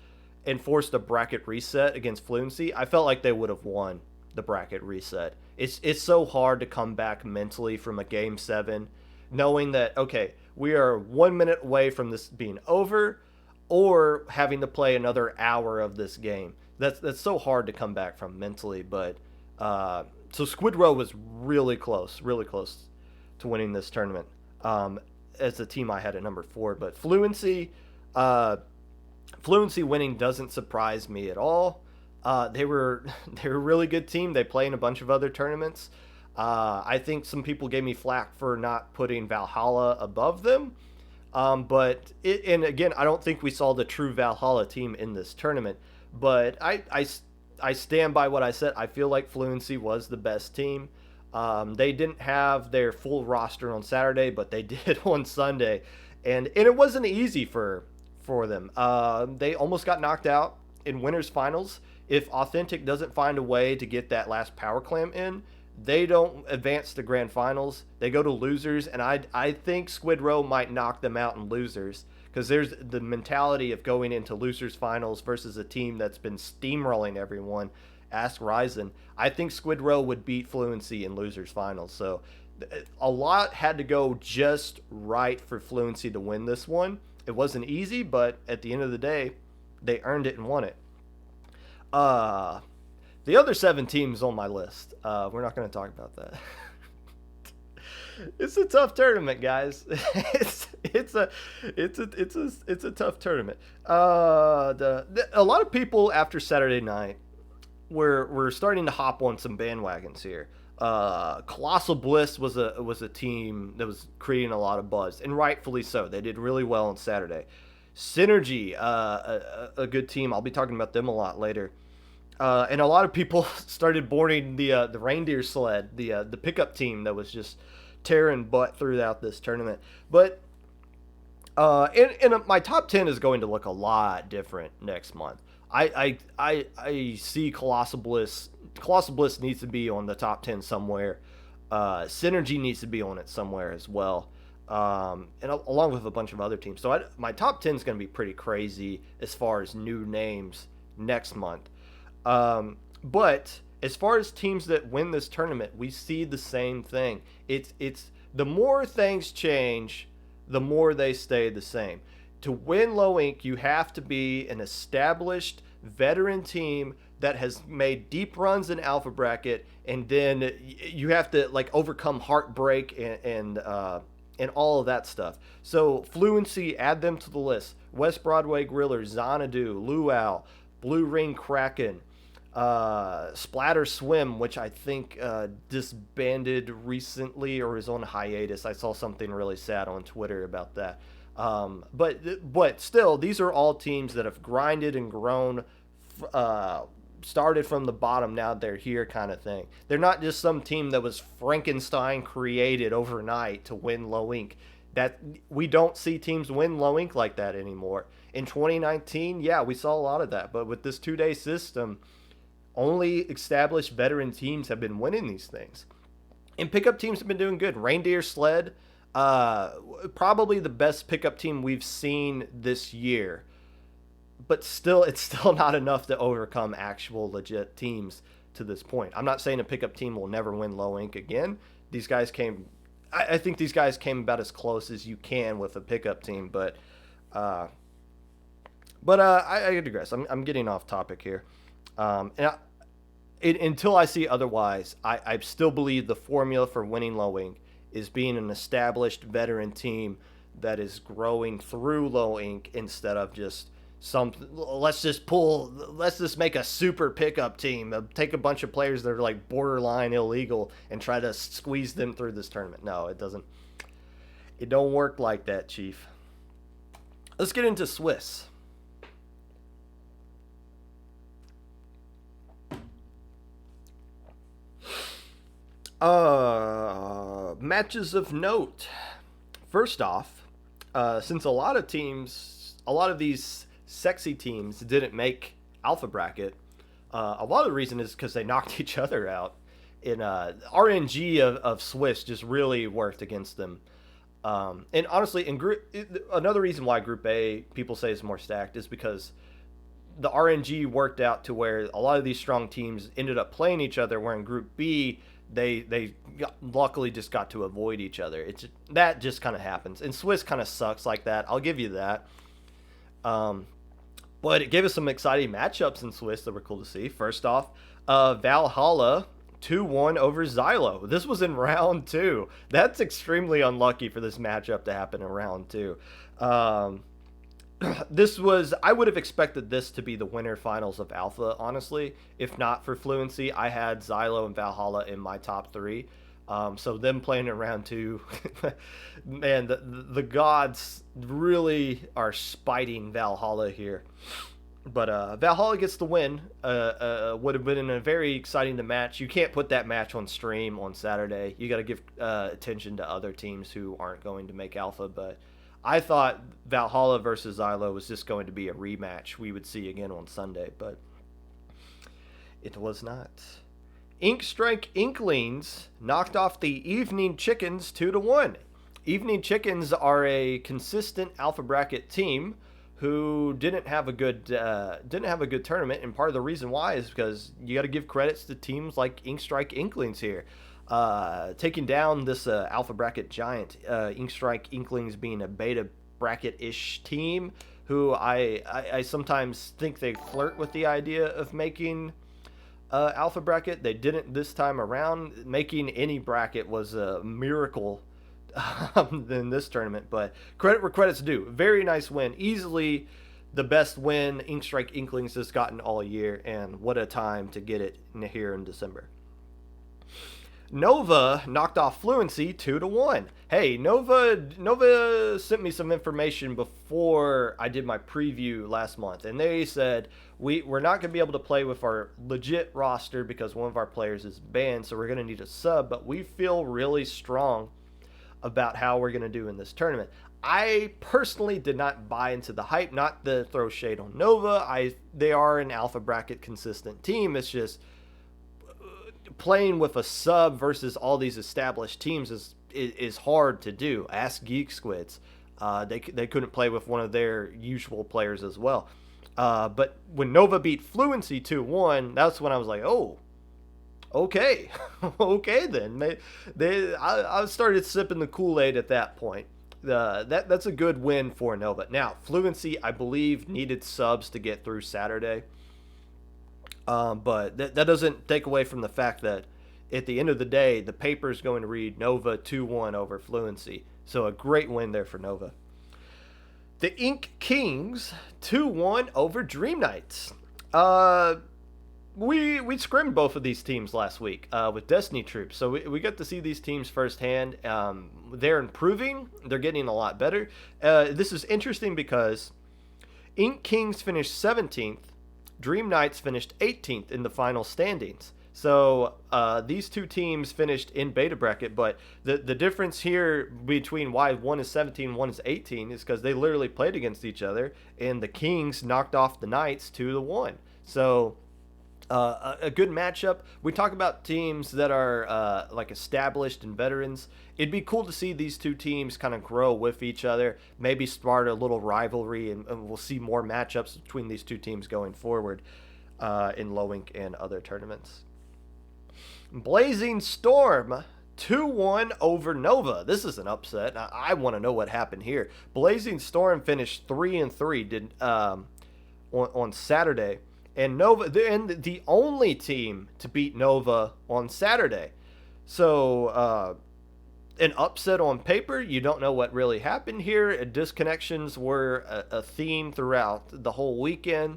and forced a bracket reset against Fluency, I felt like they would have won the bracket reset. It's so hard to come back mentally from a game 7, knowing that, okay, we are 1 minute away from this being over, or having to play another hour of this game. That's so hard to come back from mentally, but so Squid Row was really close to winning this tournament as the team I had at number 4. But Fluency winning doesn't surprise me at all. They were a really good team. They play in a bunch of other tournaments. I think some people gave me flack for not putting Valhalla above them. And again, I don't think we saw the true Valhalla team in this tournament. But I stand by what I said. I feel like Fluency was the best team. They didn't have their full roster on Saturday, but they did on Sunday, and it wasn't easy for them. They almost got knocked out in winners finals. If Authentic doesn't find a way to get that last power clam in, they don't advance to grand finals. They go to losers, and I think Squid Row might knock them out in losers, because there's the mentality of going into losers finals versus a team that's been steamrolling everyone. Ask Ryzen. I think Squid Row would beat Fluency in losers finals. So a lot had to go just right for Fluency to win this one. It wasn't easy, but at the end of the day, they earned it and won it. The other 7 teams on my list, we're not going to talk about that. It's a tough tournament, guys. It's a tough tournament. A lot of people after Saturday night were starting to hop on some bandwagons here. Colossal Bliss was a team that was creating a lot of buzz, and rightfully so. They did really well on Saturday. Synergy, a good team. I'll be talking about them a lot later. And a lot of people started boarding the reindeer sled, the pickup team that was just tearing butt throughout this tournament. But and my top 10 is going to look a lot different next month. I see Colossal Bliss. Colossal Bliss needs to be on the top 10 somewhere. Synergy needs to be on it somewhere as well. And along with a bunch of other teams. So my top 10 is going to be pretty crazy as far as new names next month. But as far as teams that win this tournament, we see the same thing. It's the more things change, the more they stay the same. To win low ink, you have to be an established veteran team that has made deep runs in alpha bracket, and then you have to like overcome heartbreak and all of that stuff. So Fluency, add them to the list. West Broadway Griller, Xanadu, Luau, Blue Ring Kraken, Splatter Swim, which I think disbanded recently or is on hiatus. I saw something really sad on Twitter about that. But still, these are all teams that have grinded and grown, started from the bottom, now they're here kind of thing. They're not just some team that was Frankenstein created overnight to win low ink. That we don't see teams win low ink like that anymore. In 2019, yeah, we saw a lot of that, but with this 2-day system, only established veteran teams have been winning these things. And pickup teams have been doing good. Reindeer Sled, probably the best pickup team we've seen this year. But still, it's still not enough to overcome actual legit teams to this point. I'm not saying a pickup team will never win low ink again. These guys came, I think these guys came about as close as you can with a pickup team, uh, I digress. I'm getting off topic here. Until I see otherwise, I still believe the formula for winning low ink is being an established veteran team that is growing through low ink instead of just let's just make a super pickup team, take a bunch of players that are like borderline illegal and try to squeeze them through this tournament. No, it don't work like that, Chief. Let's get into Swiss. Matches of note. First off, since a lot of these sexy teams didn't make alpha bracket, a lot of the reason is because they knocked each other out. In RNG of Swiss just really worked against them. And honestly, another reason why Group A people say is more stacked is because the RNG worked out to where a lot of these strong teams ended up playing each other, where in Group B luckily just got to avoid each other. That just kind of happens, and Swiss kind of sucks like that. I'll give you that. But it gave us some exciting matchups in Swiss that were cool to see. First off, Valhalla 2-1 over Xylo. This was in round 2. That's extremely unlucky for this matchup to happen in round 2. I would have expected this to be the winner finals of Alpha, honestly. If not for Fluency, I had Xylo and Valhalla in my top 3. So them playing in round 2, man, the gods really are spiting Valhalla here. But Valhalla gets the win. Would have been a very exciting to match. You can't put that match on stream on Saturday. You got to give attention to other teams who aren't going to make Alpha. But I thought Valhalla versus Xylo was just going to be a rematch we would see again on Sunday, but it was not. Ink Strike Inklings knocked off the Evening Chickens 2-1. Evening Chickens are a consistent alpha bracket team who didn't have a good tournament, and part of the reason why is because you got to give credits to teams like Ink Strike Inklings here. Taking down this alpha bracket giant, Ink Strike Inklings being a beta bracket-ish team who I sometimes think they flirt with the idea of making alpha bracket. They didn't this time around. Making any bracket was a miracle in this tournament, but credit where credit's due. Very nice win. Easily the best win Ink Strike Inklings has gotten all year, and what a time to get it here in December. Nova knocked off Fluency 2-1. Hey, Nova sent me some information before I did my preview last month, and they said we're not going to be able to play with our legit roster because one of our players is banned, so we're going to need a sub, but we feel really strong about how we're going to do in this tournament. I personally did not buy into the hype, not to throw shade on Nova. They are an alpha bracket consistent team. It's just playing with a sub versus all these established teams is hard to do. Ask Geek Squids. They couldn't play with one of their usual players as well. But when Nova beat Fluency 2-1, that's when I was like, oh, okay. Okay then. I started sipping the Kool-Aid at that point. That's a good win for Nova. Now, Fluency, I believe, needed subs to get through Saturday. But that doesn't take away from the fact that at the end of the day, the paper is going to read Nova 2-1 over Fluency. So a great win there for Nova. The Ink Kings 2-1 over Dream Knights. We scrimmed both of these teams last week with Destiny Troops. So we got to see these teams firsthand. They're improving. They're getting a lot better. This is interesting because Ink Kings finished 17th. Dream Knights finished 18th in the final standings. So these two teams finished in beta bracket, but the difference here between why one is 17, one is 18 is because they literally played against each other, and the Kings knocked off the Knights 2-1. So a good matchup. We talk about teams that are like established and veterans. It'd be cool to see these two teams kind of grow with each other, maybe start a little rivalry, and we'll see more matchups between these two teams going forward in Low Ink and other tournaments. Blazing Storm 2-1 over Nova. This is an upset. I want to know what happened here. Blazing Storm finished 3-3 on Saturday. And Nova, they're the only team to beat Nova on Saturday. So, an upset on paper. You don't know what really happened here. Disconnections were a theme throughout the whole weekend,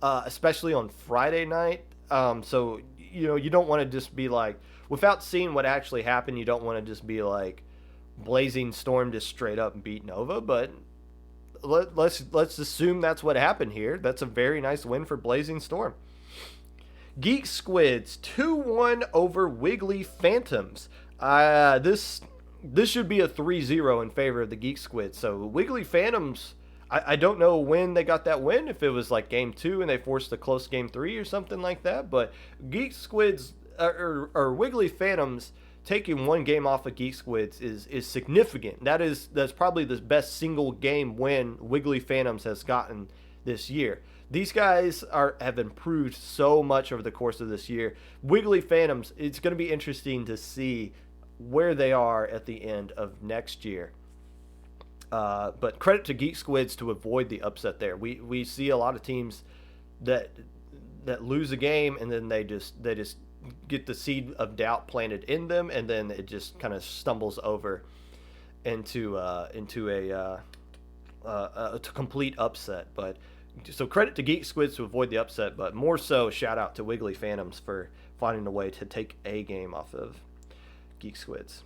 especially on Friday night. So, you don't want to just be like, without seeing what actually happened, you don't want to just be like, Blazing Storm just straight up beat Nova, but let's assume that's what happened here. That's a very nice win for Blazing Storm. Geek Squids 2-1 over Wiggly Phantoms. This should be a 3-0 in favor of the Geek Squids. So Wiggly Phantoms, I don't know when they got that win, if it was like game 2 and they forced a close game 3 or something like that, but Geek Squids or Wiggly Phantoms taking one game off of Geek Squids is significant. That's probably the best single game win Wiggly Phantoms has gotten this year. These guys have improved so much over the course of this year. Wiggly Phantoms, it's going to be interesting to see where they are at the end of next year. But credit to Geek Squids to avoid the upset there. We see a lot of teams that lose a game and then they just get the seed of doubt planted in them, and then it just kind of stumbles over into a complete upset. But so credit to Geek Squids to avoid the upset, but more so shout out to Wiggly Phantoms for finding a way to take a game off of Geek Squids.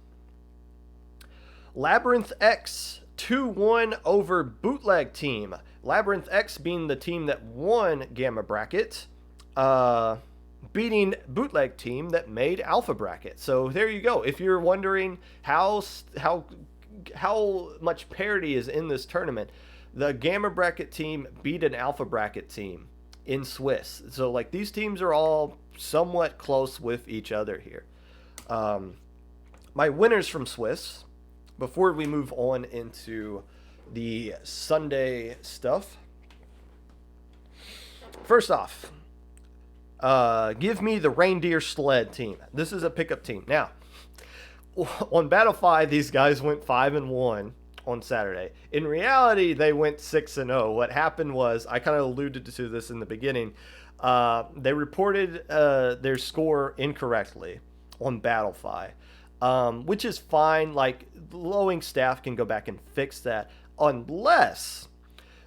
Labyrinth X 2-1 over Bootleg Team. Labyrinth X being the team that won Gamma Bracket, beating Bootleg Team that made Alpha Bracket. So there you go. If you're wondering how much parity is in this tournament, the Gamma Bracket team beat an Alpha Bracket team in Swiss. So like these teams are all somewhat close with each other here. My winners from Swiss, before we move on into the Sunday stuff. First off, give me the Reindeer Sled team. This is a pickup team. Now, on Battle 5, these guys went 5-1 on Saturday. In reality, they went 6-0. What happened was, I kind of alluded to this in the beginning, they reported their score incorrectly on Battle 5, which is fine. Like, the Low Ink staff can go back and fix that, unless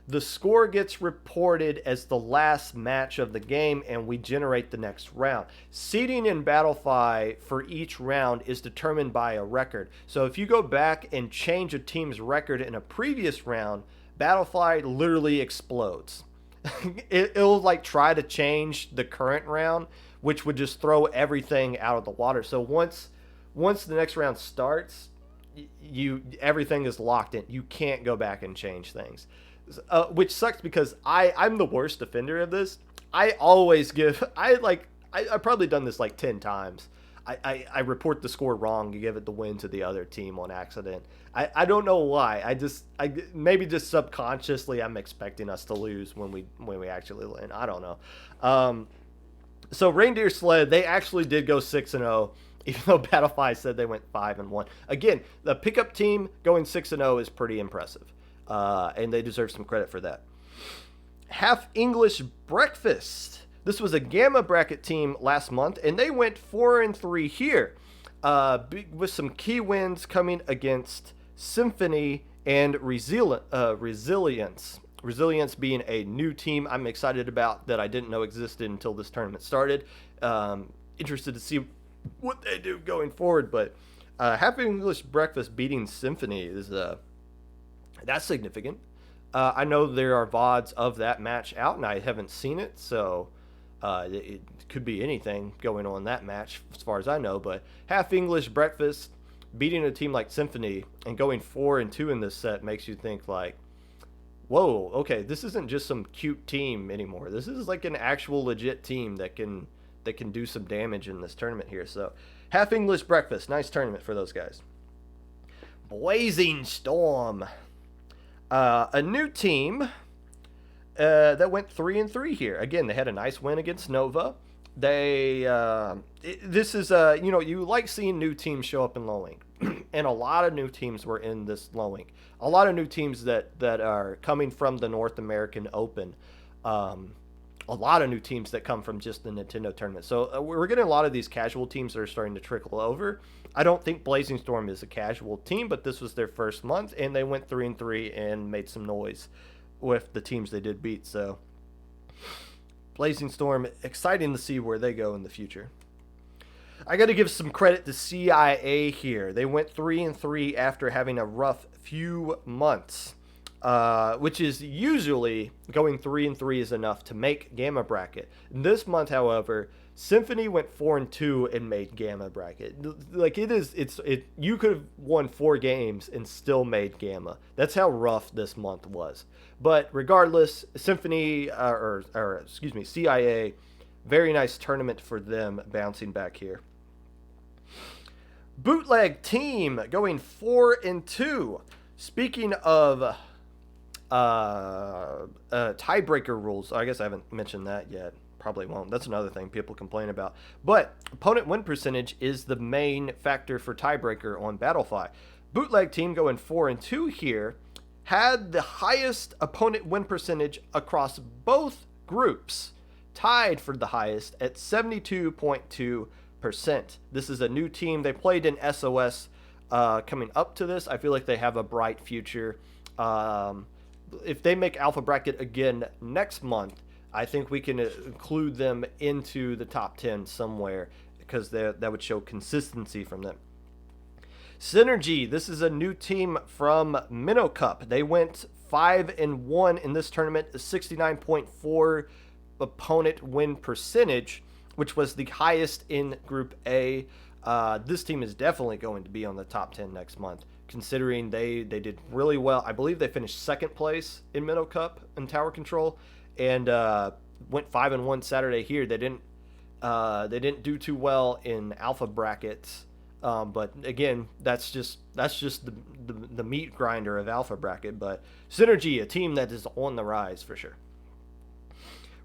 the score gets reported as the last match of the game and we generate the next round. Seeding in Battlefy for each round is determined by a record. So if you go back and change a team's record in a previous round, Battlefy literally explodes. It'll like try to change the current round, which would just throw everything out of the water. So once the next round starts, everything is locked in. You can't go back and change things. Which sucks because I'm the worst offender of this. I've probably done this like 10 times. I report the score wrong. You give it the win to the other team on accident. I don't know why. Maybe just subconsciously I'm expecting us to lose when we actually win. I don't know. So Reindeer Sled, they actually did go 6-0. Even though Battlefy said they went 5-1. Again, the pickup team going 6-0 is pretty impressive. And they deserve some credit for that. Half English Breakfast. This was a Gamma Bracket team last month, and they went 4-3 here, with some key wins coming against Symphony and Resilience. Resilience being a new team I'm excited about that I didn't know existed until this tournament started. Interested to see what they do going forward, but Half English Breakfast beating Symphony is that's significant. I know there are VODs of that match out, and I haven't seen it, so It could be anything going on in that match, as far as I know. But half English breakfast beating a team like Symphony and going 4-2 in this set makes you think like, whoa, okay, this isn't just some cute team anymore. This is like an actual legit team that can do some damage in this tournament here. So half English breakfast, nice tournament for those guys. Blazing Storm, a new team that went 3-3 here. Again, they had a nice win against Nova. This is you like seeing new teams show up in low ink, and a lot of new teams were in this low ink. A lot of new teams that are coming from the North American Open. A lot of new teams that come from just the Nintendo tournament. So we're getting a lot of these casual teams that are starting to trickle over. I don't think Blazing Storm is a casual team, but this was their first month, and they went 3-3 and made some noise with the teams they did beat. So Blazing Storm, exciting to see where they go in the future. I got to give some credit to CIA here. They went 3-3 after having a rough few months, which is usually going 3-3 is enough to make Gamma Bracket. This month, however, Symphony went 4-2 and made Gamma Bracket. Like you could have won 4 games and still made Gamma. That's how rough this month was. But regardless, Symphony CIA, very nice tournament for them bouncing back here. Bootleg team going 4-2. Speaking of tiebreaker rules, I guess I haven't mentioned that yet. Probably won't. That's another thing people complain about. But opponent win percentage is the main factor for tiebreaker on Battlefy. Bootleg team going 4-2 here had the highest opponent win percentage across both groups, tied for the highest at 72.2%. This is a new team. They played in SOS coming up to this. I feel like they have a bright future. If they make Alpha Bracket again next month, I think we can include them into the top 10 somewhere because that would show consistency from them. Synergy, this is a new team from Minnow Cup. They went 5-1 in this tournament, a 69.4 opponent win percentage, which was the highest in Group A. This team is definitely going to be on the top 10 next month, considering they did really well. I believe they finished second place in Minnow Cup in Tower Control, and went 5-1 Saturday here. They didn't do too well in Alpha Brackets, but again, that's just the meat grinder of Alpha Bracket. But Synergy, a team that is on the rise for sure.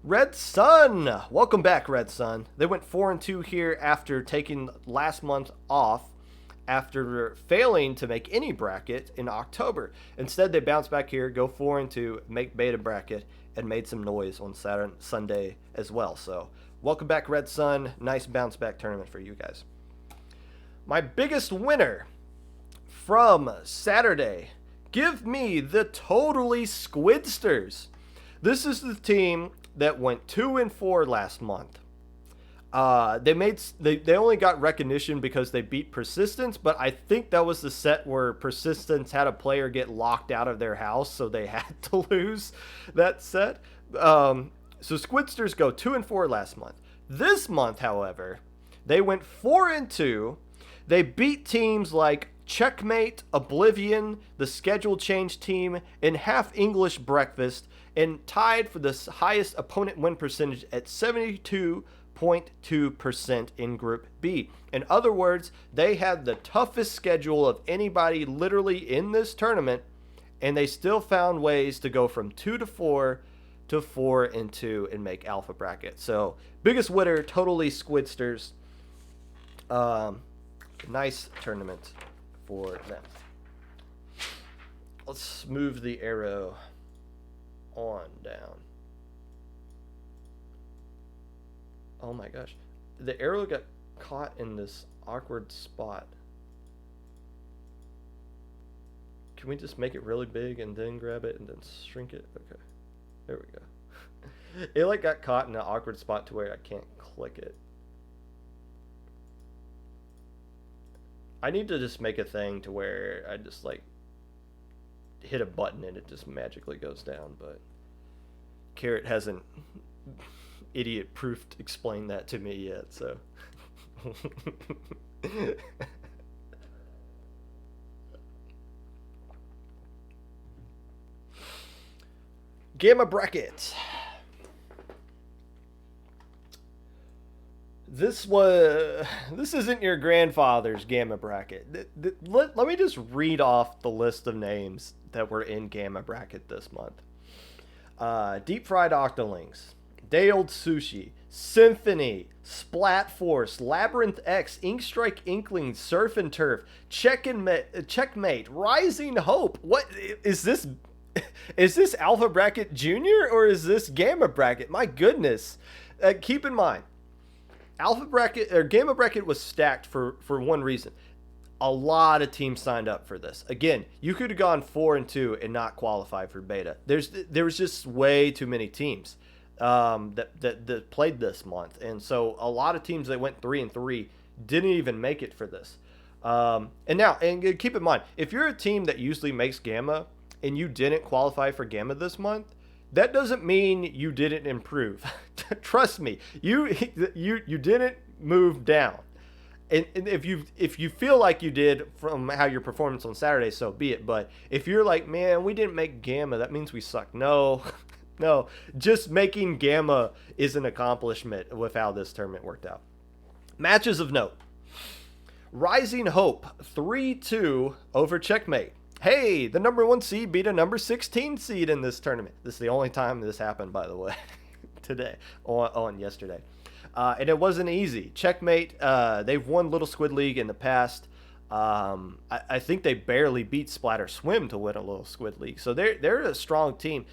Red Sun, welcome back, Red Sun. They went 4-2 here after taking last month off after failing to make any bracket in October. Instead, they bounced back here, go 4-2, make beta bracket, and made some noise on Sunday as well. So welcome back, Red Sun. Nice bounce back tournament for you guys. My biggest winner from Saturday, give me the Totally Squidsters. This is the team that went 2-4 last month. They only got recognition because they beat Persistence, but I think that was the set where Persistence had a player get locked out of their house, so they had to lose that set. So Squidsters go 2-4 last month. This month, however, they went 4-2. They beat teams like Checkmate, Oblivion, the Schedule Change team, and Half English Breakfast, and tied for the highest opponent win percentage at 72.2% in Group B. In other words, they had the toughest schedule of anybody literally in this tournament, and they still found ways to go from 2-4 to 4-2 and make Alpha Bracket. So, biggest winner, Totally Squidsters. Nice tournament for them. Let's move the arrow on down. Oh my gosh. The arrow got caught in this awkward spot. Can we just make it really big and then grab it and then shrink it? Okay. There we go. It like got caught in an awkward spot to where I can't click it. I need to just make a thing to where I just like hit a button and it just magically goes down, but Carrot hasn't idiot proof explained that to me yet. So. Gamma bracket. This isn't your grandfather's gamma bracket. Let me just read off the list of names that were in gamma bracket this month. Deep Fried Octolings, Day Old Sushi, Symphony, Splat Force, Labyrinth X, Inkstrike Inklings, Surf and Turf, Checkmate, Rising Hope. What is this? Is this Alpha Bracket Junior or is this Gamma Bracket? My goodness. Keep in mind, Alpha Bracket or Gamma Bracket was stacked for one reason. A lot of teams signed up for this. Again, you could have gone 4-2 and not qualify for beta. There was just way too many teams that played this month, and so a lot of teams that went 3-3 didn't even make it for this. And keep in mind, if you're a team that usually makes Gamma and you didn't qualify for Gamma this month, that doesn't mean you didn't improve. Trust me, you didn't move down. And if you feel like you did from how your performance on Saturday, so be it. But if you're like, man, we didn't make Gamma, that means we suck. No, no. Just making Gamma is an accomplishment with how this tournament worked out. Matches of note. Rising Hope, 3-2 over Checkmate. Hey, the number 1 seed beat a number 16 seed in this tournament. This is the only time this happened, by the way, on yesterday. And it wasn't easy. Checkmate, they've won Little Squid League in the past. I think they barely beat Splatter Swim to win a Little Squid League. So they're a strong team.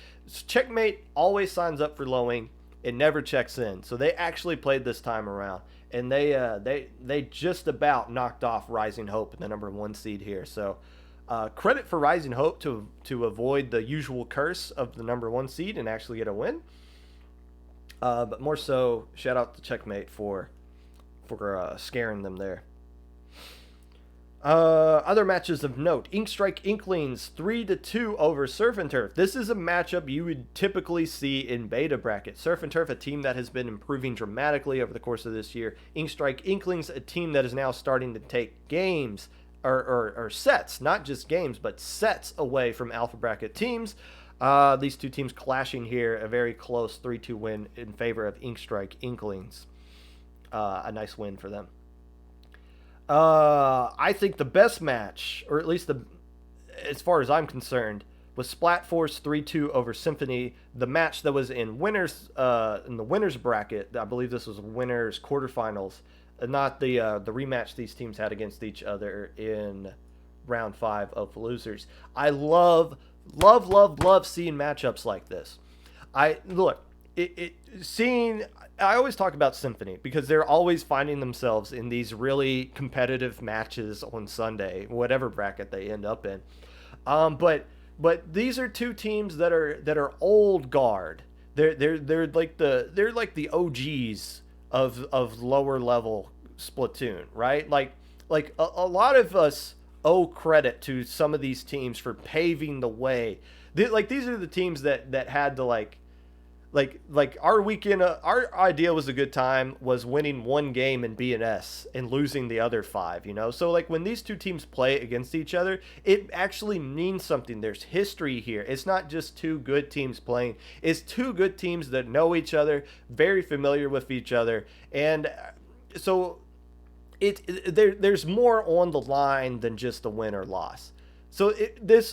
Checkmate always signs up for lowing and never checks in. So they actually played this time around. And they just about knocked off Rising Hope, the number 1 seed here. So credit for Rising Hope to avoid the usual curse of the number 1 seed and actually get a win. But more so, shout out to Checkmate for scaring them there. Other matches of note. Inkstrike Inklings 3-2 over Surf and Turf. This is a matchup you would typically see in beta bracket. Surf and Turf, a team that has been improving dramatically over the course of this year. Inkstrike Inklings, a team that is now starting to take games or sets, not just games, but sets away from alpha bracket teams. These two teams clashing here, a very close 3-2 win in favor of Inkstrike Inklings. A nice win for them. I think the best match, or at least as far as I'm concerned, was Splat Force 3-2 over Symphony. The match that was in the winners bracket. I believe this was winners quarterfinals, not the rematch these teams had against each other in round 5 of losers. I love seeing matchups like this. I always talk about Symphony because they're always finding themselves in these really competitive matches on Sunday, whatever bracket they end up in. But these are two teams that are old guard. They're like the OGs of lower level Splatoon, right? Like a lot of us owe credit to some of these teams for paving the way. These are the teams that had to like our weekend. Our idea was a good time was winning one game in B&S and losing the other 5. So like when these two teams play against each other, it actually means something. There's history here. It's not just two good teams playing. It's two good teams that know each other, very familiar with each other, and so there's more on the line than just a win or loss. So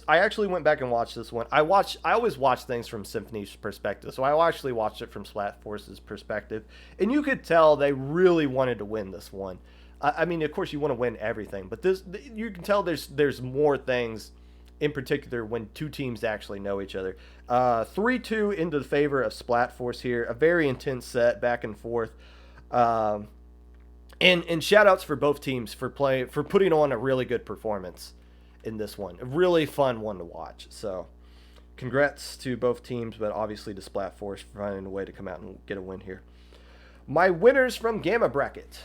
I actually went back and watched this one. I always watch things from Symphony's perspective, so I actually watched it from Splat Force's perspective, and you could tell they really wanted to win this one. I mean, of course, you want to win everything, but you can tell there's more things, in particular when two teams actually know each other. 3-2 into the favor of Splat Force here. A very intense set, back and forth. And shout outs for both teams for putting on a really good performance in this one. A really fun one to watch. So congrats to both teams, but obviously to Splat Force for finding a way to come out and get a win here. My winners from Gamma Bracket.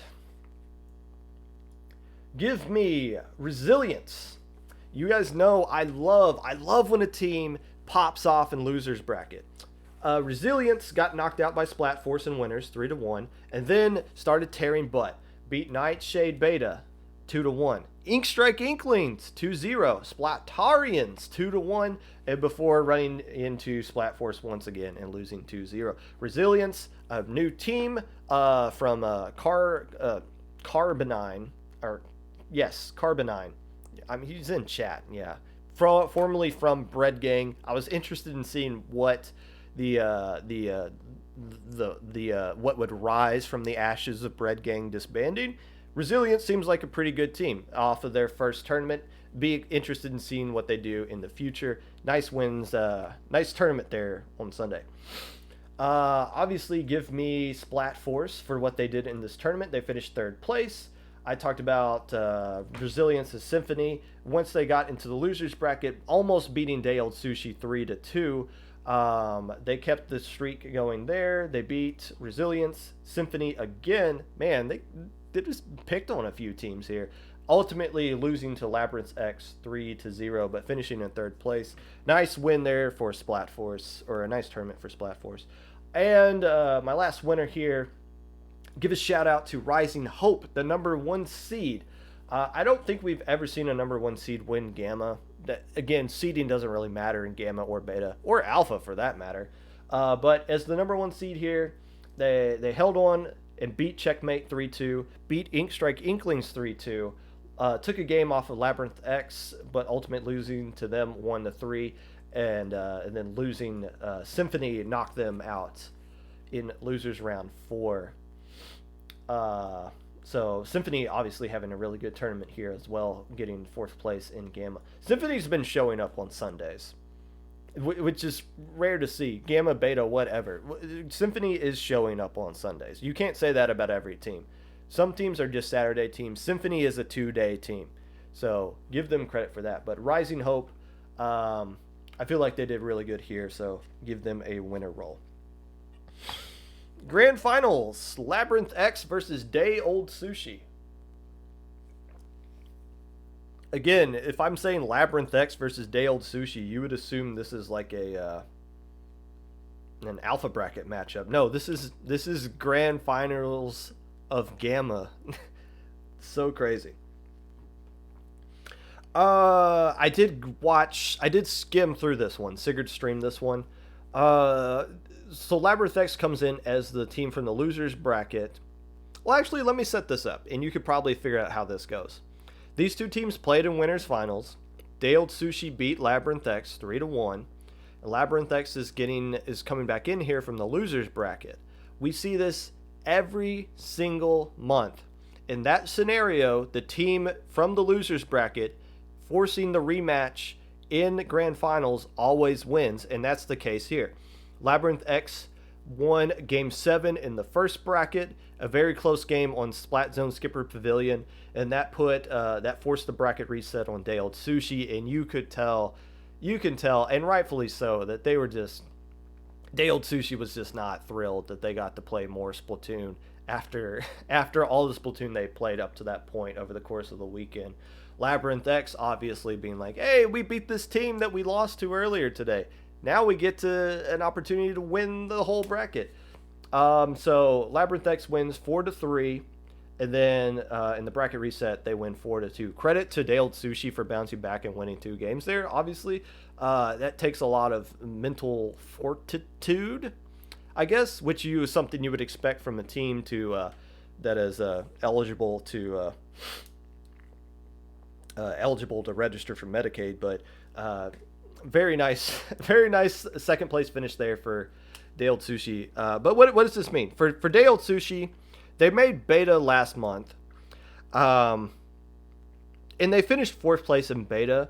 Give me Resilience. You guys know I love when a team pops off in losers bracket. Resilience got knocked out by Splat Force and Winners 3-1, and then started tearing butt. Beat Nightshade Beta 2-1. Inkstrike Inklings 2-0. Splatarians 2-1, and before running into Splat Force once again and losing 2-0. Resilience, a new team from Carbonine, or yes, Carbonine. I mean, he's in chat, yeah. Formerly from Bread Gang. I was interested in seeing what the what would rise from the ashes of Bread Gang disbanding. Resilience seems like a pretty good team off of their first tournament. Be interested in seeing what they do in the future. Nice wins, nice tournament there on Sunday. Obviously, give me Splat Force for what they did in this tournament. They finished third place. I talked about Resilience's Symphony. Once they got into the losers bracket, almost beating Day Old Sushi 3-2. They kept the streak going there. They beat Resilience, Symphony again. Man, they just picked on a few teams here. Ultimately losing to Labyrinth X 3-0, but finishing in third place. Nice win there for Splat Force, or a nice tournament for Splat Force. And my last winner here, give a shout out to Rising Hope, the number 1 seed. I don't think we've ever seen a number 1 seed win Gamma. That, again, seeding doesn't really matter in Gamma or Beta, or Alpha for that matter. But as the number 1 seed here, they held on and beat Checkmate 3-2, beat Inkstrike Inklings 3-2, took a game off of Labyrinth X, but ultimately losing to them 1-3, and then losing Symphony knocked them out in losers round 4. So Symphony obviously having a really good tournament here as well, getting 4th place in Gamma. Symphony's been showing up on Sundays, which is rare to see. Gamma, Beta, whatever. Symphony is showing up on Sundays. You can't say that about every team. Some teams are just Saturday teams. Symphony is a 2-day team. So give them credit for that. But Rising Hope, I feel like they did really good here, so give them a winner roll. Grand Finals, Labyrinth X versus Day Old Sushi. Again, if I'm saying Labyrinth X versus Day Old Sushi, you would assume this is like an alpha bracket matchup. No, this is Grand Finals of Gamma. So crazy. I did skim through this one. Sigurd streamed this one. So Labyrinth X comes in as the team from the losers bracket. Well, actually, let me set this up, and you could probably figure out how this goes. These two teams played in winners finals. Day Old Sushi beat Labyrinth X 3-1. Labyrinth X is coming back in here from the losers bracket. We see this every single month. In that scenario, the team from the losers bracket forcing the rematch in grand finals always wins, and that's the case here. Labyrinth X won Game 7 in the first bracket, a very close game on Splat Zone Skipper Pavilion, and that forced the bracket reset on Day Old Sushi, and you can tell, and rightfully so, that they were just, Day Old Sushi was just not thrilled that they got to play more Splatoon after all the Splatoon they played up to that point over the course of the weekend. Labyrinth X obviously being like, hey, we beat this team that we lost to earlier today. Now we get to an opportunity to win the whole bracket. So Labyrinth X wins 4-3, and then in the bracket reset they win 4-2. Credit to Day Old Sushi for bouncing back and winning 2 games there. Obviously, that takes a lot of mental fortitude, I guess, which is something you would expect from a team that is eligible to register for Medicaid, but. Very nice second place finish there for Day Old Sushi. But what does this mean? For Day Old Sushi, they made beta last month. And they finished 4th place in beta.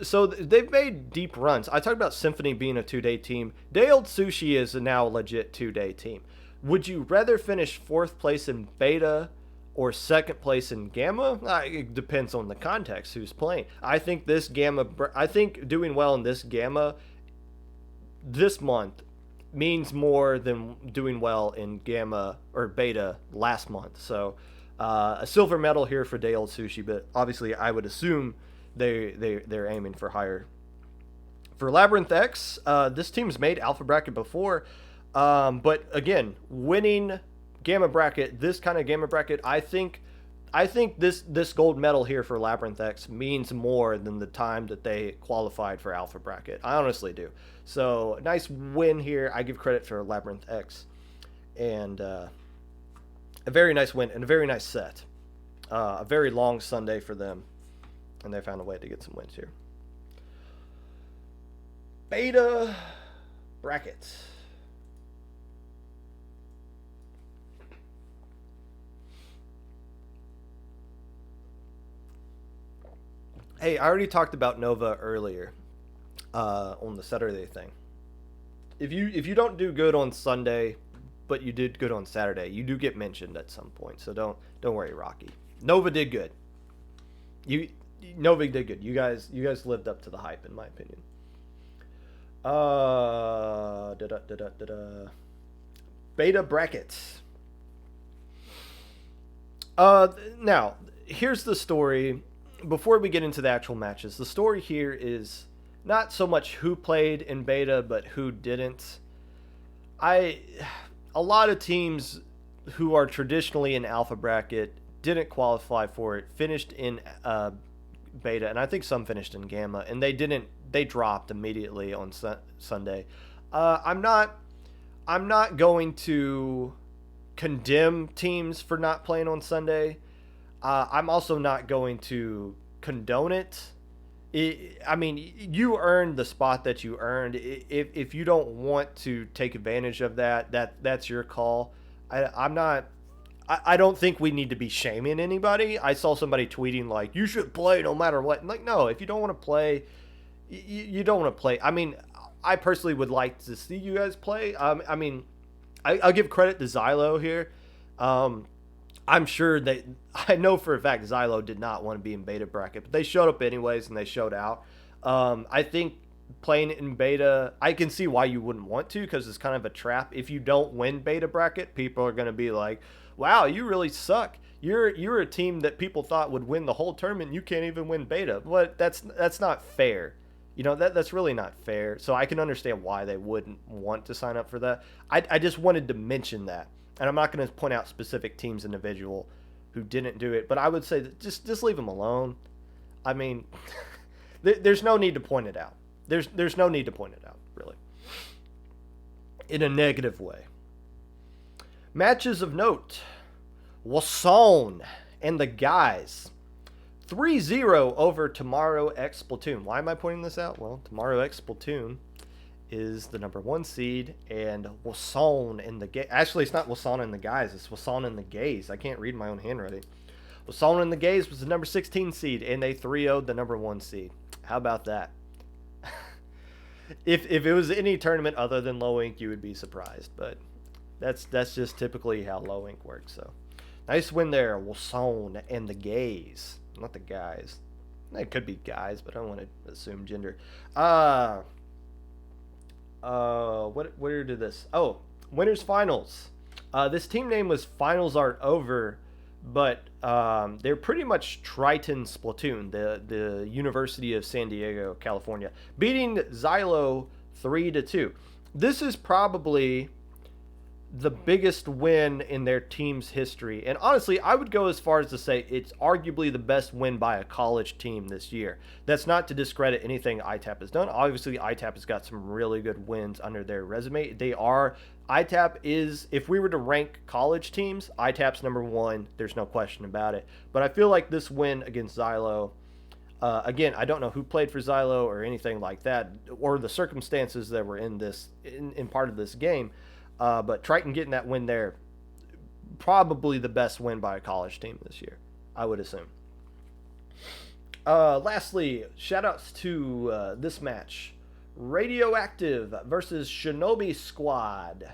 So they've made deep runs. I talked about Symphony being a 2-day team. Day Old Sushi is now a legit 2-day team. Would you rather finish 4th place in beta or 2nd place in Gamma? It depends on the context, who's playing. I think doing well in this Gamma this month means more than doing well in Gamma or Beta last month. So a silver medal here for Day Old Sushi, but obviously I would assume they're aiming for higher For Labyrinth X, this team's made Alpha Bracket before, but again, winning Gamma Bracket, this kind of Gamma Bracket, I think this gold medal here for Labyrinth X means more than the time that they qualified for Alpha Bracket. I honestly do. So nice win here. I give credit for Labyrinth X, and a very nice win and a very nice set. A very long Sunday for them, and they found a way to get some wins here. Beta bracket. Hey, I already talked about Nova earlier on the Saturday thing. If you don't do good on Sunday, but you did good on Saturday, you do get mentioned at some point. So don't worry, Rocky. Nova did good. Nova did good. You guys lived up to the hype, in my opinion. Beta brackets. Now, here's the story. Before we get into the actual matches, the story here is not so much who played in beta, but who didn't. A lot of teams who are traditionally in alpha bracket didn't qualify for it, finished in beta, and I think some finished in gamma, and they dropped immediately on Sunday. I'm not going to condemn teams for not playing on Sunday. I'm also not going to condone it. I mean, you earned the spot that you earned. If you don't want to take advantage of that's your call. I don't think we need to be shaming anybody. I saw somebody tweeting like, you should play no matter what. I'm like, no, if you don't want to play, you don't want to play. I mean, I personally would like to see you guys play. I mean, I'll give credit to Xylo here. I'm sure I know for a fact Xylo did not want to be in beta bracket, but they showed up anyways and they showed out. I think playing in beta, I can see why you wouldn't want to, because it's kind of a trap. If you don't win beta bracket, people are going to be like, wow, you really suck. You're a team that people thought would win the whole tournament. You can't even win beta. But that's not fair. You know, that's really not fair. So I can understand why they wouldn't want to sign up for that. I just wanted to mention that. And I'm not going to point out specific teams individual who didn't do it, but I would say that just leave them alone. I mean, there's no need to point it out. There's no need to point it out, really, in a negative way. Matches of note: Wason and the guys 3-0 over Tomorrow X Splatoon. Why am I pointing this out? Well, Tomorrow X Splatoon is the number 1 seed, and Wason and the actually, it's not Wason and the guys, it's Wason and the gays. I can't read my own handwriting. Wason and the gays was the number 16 seed, and they 3-0'd the number 1 seed. How about that? If it was any tournament other than low ink, you would be surprised, but that's just typically how low ink works. So nice win there, Wason and the gays, not the guys. It could be guys, but I don't want to assume gender. Where did this? Oh, winners finals. This team name was Finals Aren't Over, but they're pretty much Triton Splatoon, the University of San Diego, California, beating Xylo 3-2. This is probably the biggest win in their team's history, and honestly, I would go as far as to say it's arguably the best win by a college team this year. That's not to discredit anything ITAP has done. Obviously, ITAP has got some really good wins under their resume. ITAP is, if we were to rank college teams, ITAP's number 1. There's no question about it. But I feel like this win against Xylo, again, I don't know who played for Xylo or anything like that, or the circumstances that were in part of this game. But Triton getting that win there, probably the best win by a college team this year, I would assume. Lastly, shoutouts to this match. Radioactive versus Shinobi Squad.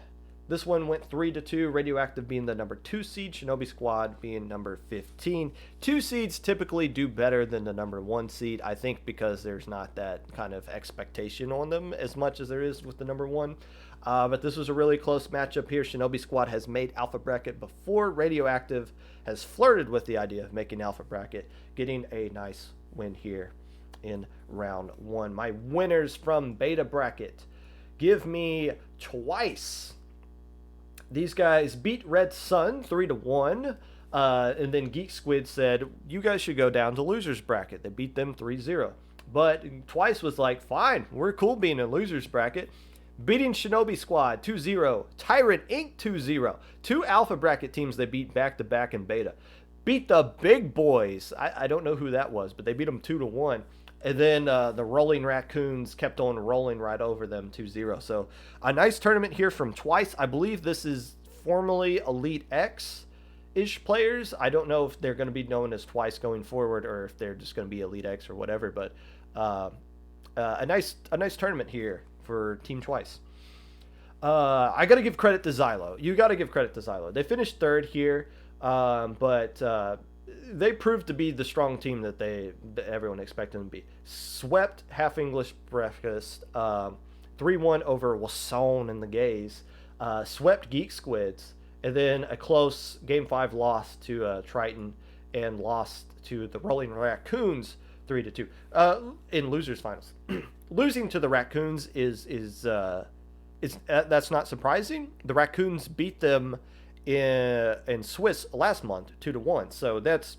This one went 3-2, Radioactive being the number 2 seed, Shinobi Squad being number 15. 2 seeds typically do better than the number 1 seed, I think, because there's not that kind of expectation on them as much as there is with the number 1. But this was a really close matchup here. Shinobi Squad has made Alpha Bracket before. Radioactive has flirted with the idea of making Alpha Bracket, getting a nice win here. in round 1. My winners from Beta Bracket. Give me Twice. These guys beat Red Sun 3-1. And then Geek Squid said, you guys should go down to losers bracket. They beat them 3-0. But Twice was like, fine, we're cool being in losers bracket. Beating Shinobi Squad 2-0. Tyrant Inc. 2-0. 2 alpha bracket teams they beat back-to-back in beta. Beat the big boys. I don't know who that was, but they beat them 2-1. And then the Rolling Raccoons kept on rolling right over them 2-0. So a nice tournament here from Twice. I believe this is formerly Elite X-ish players. I don't know if they're going to be known as Twice going forward or if they're just going to be Elite X or whatever. But a nice tournament here for Team Twice. I got to give credit to Xylo. You got to give credit to Xylo. They finished 3rd here, but they proved to be the strong team that everyone expected them to be. Swept Half English Breakfast 3-1 over Wasson and the Gays. Swept Geek Squids, and then a close Game 5 loss to Triton, and lost to the Rolling Raccoons 3-2 in losers finals. Losing to the Raccoons is that's not surprising. The Raccoons beat them in Swiss last month 2-1. So that's,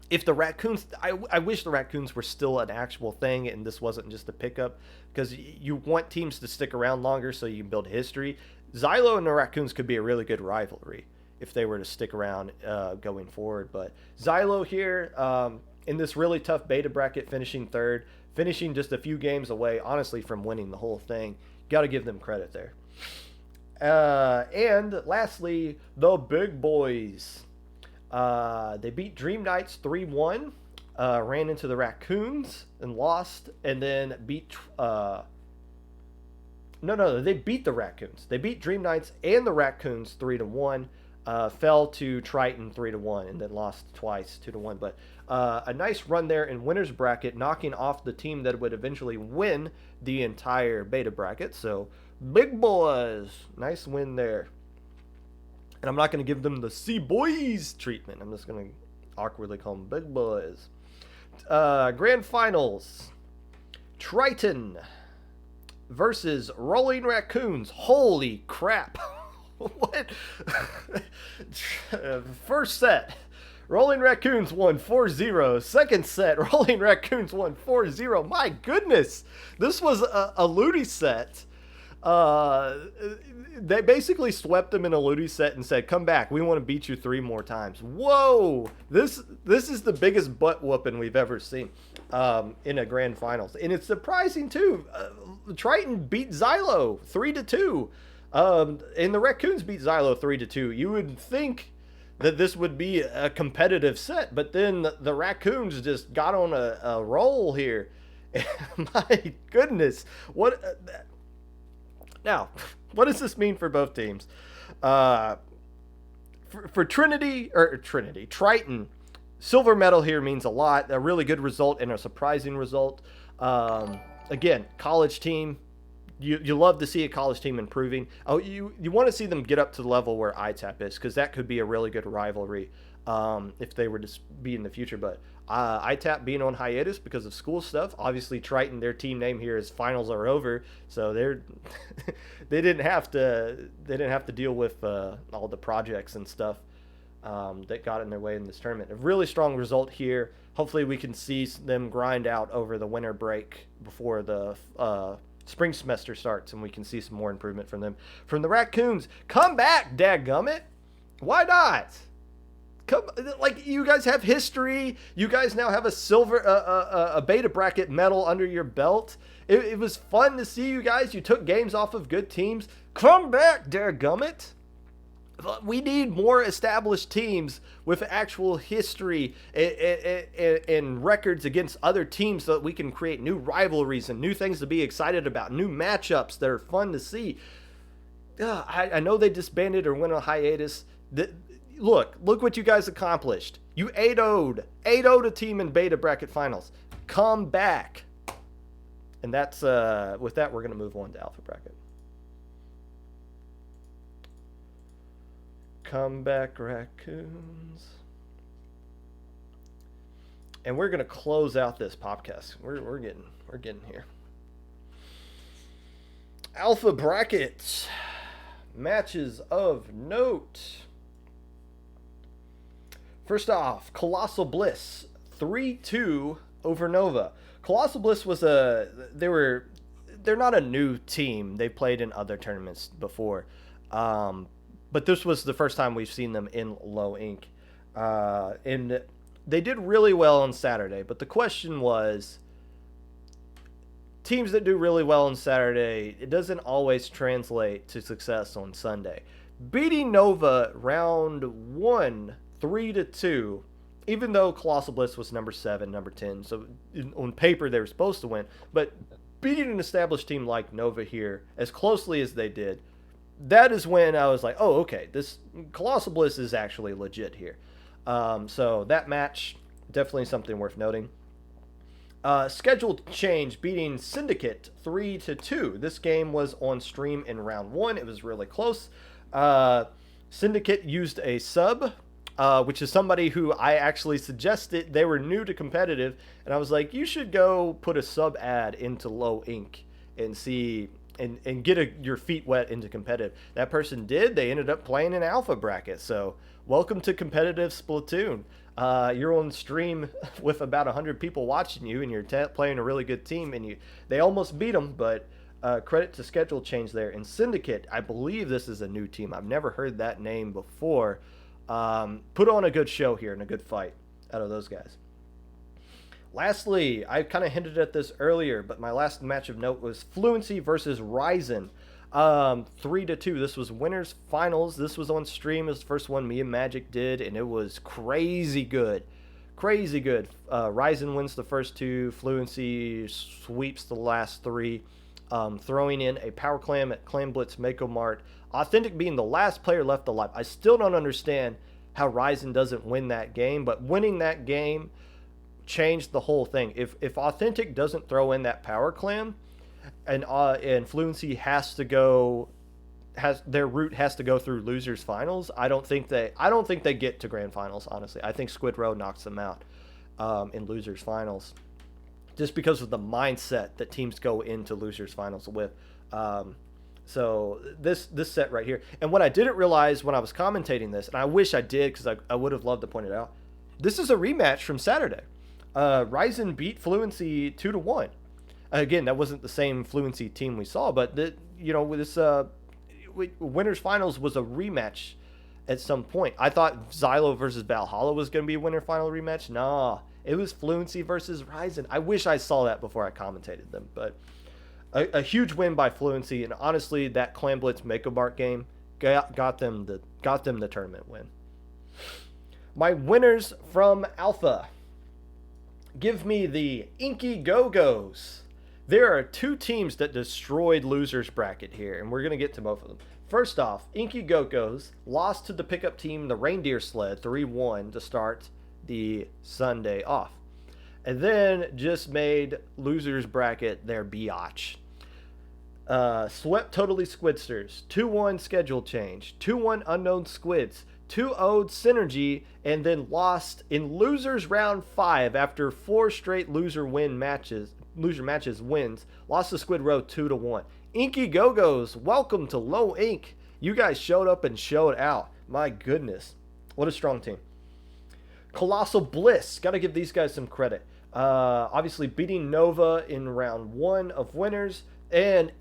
if the Raccoons, I wish the Raccoons were still an actual thing and this wasn't just a pickup, because you want teams to stick around longer so you can build history. Xylo and the Raccoons could be a really good rivalry if they were to stick around going forward. But Xylo here in this really tough beta bracket, finishing 3rd, finishing just a few games away, honestly, from winning the whole thing. Got to give them credit there. And lastly, the big boys. They beat Dream Knights 3-1, ran into the Raccoons and lost, and then beat... No, they beat the Raccoons. They beat Dream Knights and the Raccoons 3-1, fell to Triton 3-1, and then lost twice 2-1. But a nice run there in winner's bracket, knocking off the team that would eventually win the entire beta bracket. So, big boys, nice win there. And I'm not going to give them the C-Boys treatment. I'm just going to awkwardly call them big boys. Grand Finals. Triton versus Rolling Raccoons. Holy crap. What? First set, Rolling Raccoons won 4-0. Second set, Rolling Raccoons won 4-0. My goodness. This was a Ludi set. They basically swept them in a Ludi set and said, come back, we want to beat you 3 more times. Whoa, this is the biggest butt whooping we've ever seen in a grand finals. And it's surprising too. Triton beat Xylo 3-2, and the Raccoons beat Xylo 3-2. You would think that this would be a competitive set, but then the Raccoons just got on a roll here. My goodness, what... Now, what does this mean for both teams? For Triton, silver medal here means a lot. A really good result and a surprising result. Again, college team. You love to see a college team improving. Oh, you want to see them get up to the level where ITAP is, because that could be a really good rivalry if they were to be in the future. But ITAP being on hiatus because of school stuff. Obviously, Triton, their team name here is Finals Are Over, so they didn't have to deal with all the projects and stuff that got in their way in this tournament. A really strong result here. Hopefully, we can see them grind out over the winter break before the spring semester starts, and we can see some more improvement from them. From the Raccoons, come back, dadgummit! Why not? Like, you guys have history. You guys now have a silver, a beta bracket medal under your belt. It was fun to see you guys. You took games off of good teams. Come back, dadgummit. We need more established teams with actual history and records against other teams so that we can create new rivalries and new things to be excited about, new matchups that are fun to see. I know they disbanded or went on hiatus. Look what you guys accomplished. You 8-0'd a team in beta bracket finals. Come back. And that's, with that, we're going to move on to alpha bracket. Come back, Raccoons. And we're gonna close out this podcast. We're getting here. Alpha brackets. Matches of note. First off, Colossal Bliss 3-2 over Nova. Colossal Bliss was they're not a new team. They played in other tournaments before. But this was the first time we've seen them in low ink. And they did really well on Saturday, but the question was, teams that do really well on Saturday, it doesn't always translate to success on Sunday. Beating Nova round 1, 3-2, even though Colossal Bliss was number 7, number 10, so on paper they were supposed to win, but beating an established team like Nova here as closely as they did, that is when I was like, oh, okay, this Colossal Bliss is actually legit here. So that match, definitely something worth noting. Scheduled change, beating Syndicate 3-2. This game was on stream in round 1. It was really close. Syndicate used a sub, which is somebody who I actually suggested. They were new to competitive, and I was like, you should go put a sub ad into low ink and see and get your feet wet into competitive. That person did. They ended up playing an alpha bracket. So welcome to competitive Splatoon. You're on stream with about 100 people watching you, and you're playing a really good team, and they almost beat them, but credit to schedule change there. And Syndicate, I believe this is a new team. I've never heard that name before. Put on a good show here and a good fight out of those guys. Lastly, I kind of hinted at this earlier, but my last match of note was Fluency versus Ryzen. 3-2. This was winners finals. This was on stream. It was the first one me and Magic did, and it was crazy good. Crazy good. Ryzen wins the first 2. Fluency sweeps the last 3. Throwing in a power clam at Clam Blitz Mako Mart. Authentic being the last player left alive. I still don't understand how Ryzen doesn't win that game, but winning that game changed the whole thing. If Authentic doesn't throw in that power clam, and Fluency their route has to go through losers finals, I don't think they get to grand finals, honestly. I think Squid Row knocks them out in losers finals, just because of the mindset that teams go into losers finals with. So this set right here, and what I didn't realize when I was commentating this, and I wish I did because I would have loved to point it out, this is a rematch from Saturday. Ryzen beat Fluency 2-1. Again, that wasn't the same Fluency team we saw, but this winners finals was a rematch at some point. I thought Xylo versus Valhalla was going to be a winner final rematch. Nah, it was Fluency versus Ryzen. I wish I saw that before I commentated them, but a huge win by Fluency, and honestly, that Clam Blitz Mako Mart game got them the tournament win. My winners from Alpha. Give me the Inky Go-Go's. There are 2 teams that destroyed losers bracket here, and we're going to get to both of them. First off, Inky Go-Go's lost to the pickup team, the Reindeer Sled, 3-1 to start the Sunday off. And then just made losers bracket their biatch. Swept Totally Squidsters, 2-1 schedule change, 2-1 Unknown Squids, 2-0 Synergy, and then lost in losers round 5 after 4 straight loser matches wins. Lost to Squid Row 2-1. Inky Go-Go's, welcome to Low Ink. You guys showed up and showed out. My goodness, what a strong team. Colossal Bliss, got to give these guys some credit. Obviously beating Nova in round 1 of winners, and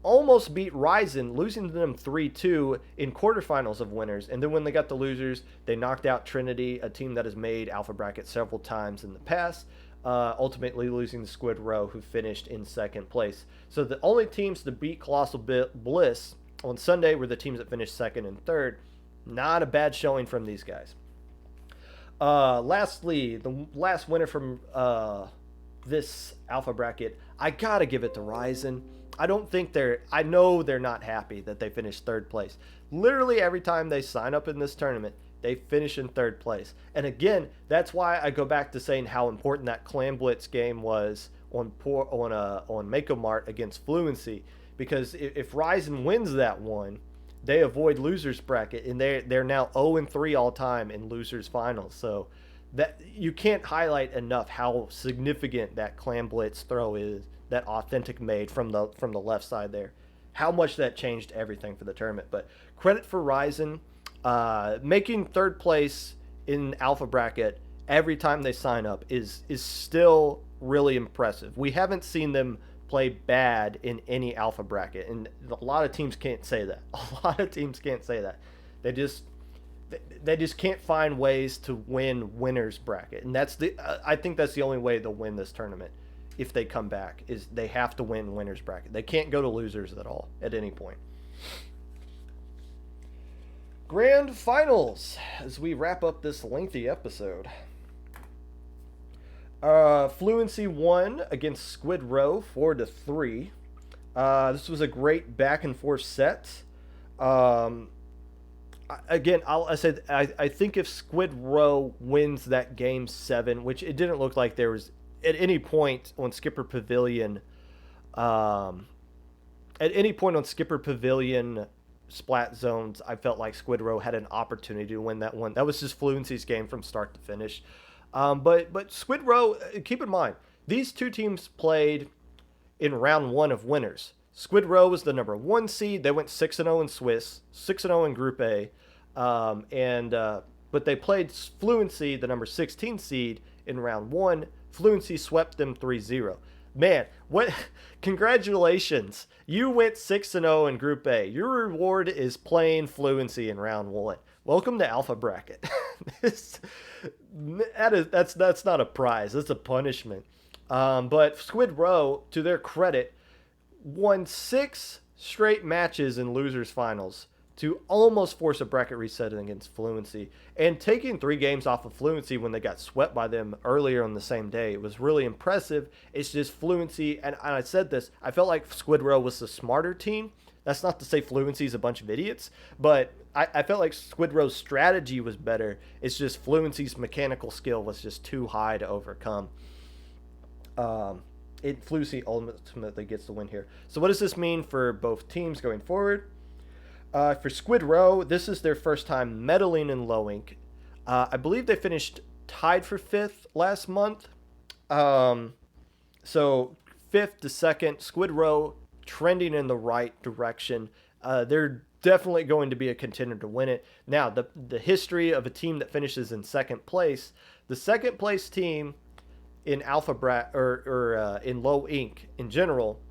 almost beat Ryzen, losing to them 3-2 in quarterfinals of winners. And then when they got the losers, they knocked out Trinity, a team that has made alpha bracket several times in the past, ultimately losing to Squid Row, who finished in 2nd place. So the only teams to beat Colossal Bliss on Sunday were the teams that finished 2nd and 3rd. Not a bad showing from these guys. Lastly, the last winner from this alpha bracket, I gotta give it to Ryzen. I know they're not happy that they finished 3rd place. Literally every time they sign up in this tournament, they finish in 3rd place. And again, that's why I go back to saying how important that Clam Blitz game was on Mako Mart against Fluency, because if Ryzen wins that one, they avoid losers bracket, and they're now 0-3 all time in losers finals. So that you can't highlight enough how significant that clam blitz throw is, that authentic made from the left side there, how much that changed everything for the tournament. But credit for Ryzen, making third place in alpha bracket every time they sign up is still really impressive. We haven't seen them play bad in any alpha bracket, and a lot of teams can't say that. A lot of teams can't say that. They just can't find ways to win winners bracket, and I think that's the only way they'll win this tournament. If they come back, is they have to win winners bracket. They can't go to losers at all at any point. Grand finals as we wrap up this lengthy episode. Fluency won against Squid Row 4-3. This was a great back and forth set. Again, I think if Squid Row wins that game 7, which it didn't look like there was at any point on Skipper Pavilion, splat zones, I felt like Squid Row had an opportunity to win that one. That was just Fluency's game from start to finish. But Squid Row, keep in mind, these two teams played in round 1 of winners. Squid Row was the number 1 seed. They went 6-0 in Swiss, 6-0 in Group A, but they played Fluency, the number 16 seed, in round 1. Fluency swept them 3-0. Man, what? Congratulations. You went 6-0 in Group A. Your reward is playing Fluency in round 1. Welcome to Alpha Bracket. That's not a prize. That's a punishment. But Squid Row, to their credit, won 6 straight matches in losers finals to almost force a bracket reset against Fluency. And taking 3 games off of Fluency when they got swept by them earlier on the same day, it was really impressive. It's just Fluency, and I said this, I felt like Squid Row was the smarter team. That's not to say Fluency's a bunch of idiots, but I felt like Squid Row's strategy was better. It's just Fluency's mechanical skill was just too high to overcome. Fluency ultimately gets the win here. So what does this mean for both teams going forward? For Squid Row, this is their first time medaling in low ink. I believe they finished tied for 5th last month. So 5th to 2nd, Squid Row trending in the right direction. They're definitely going to be a contender to win it. Now, the history of a team that finishes in 2nd place, the 2nd place team in alpha or in low ink in general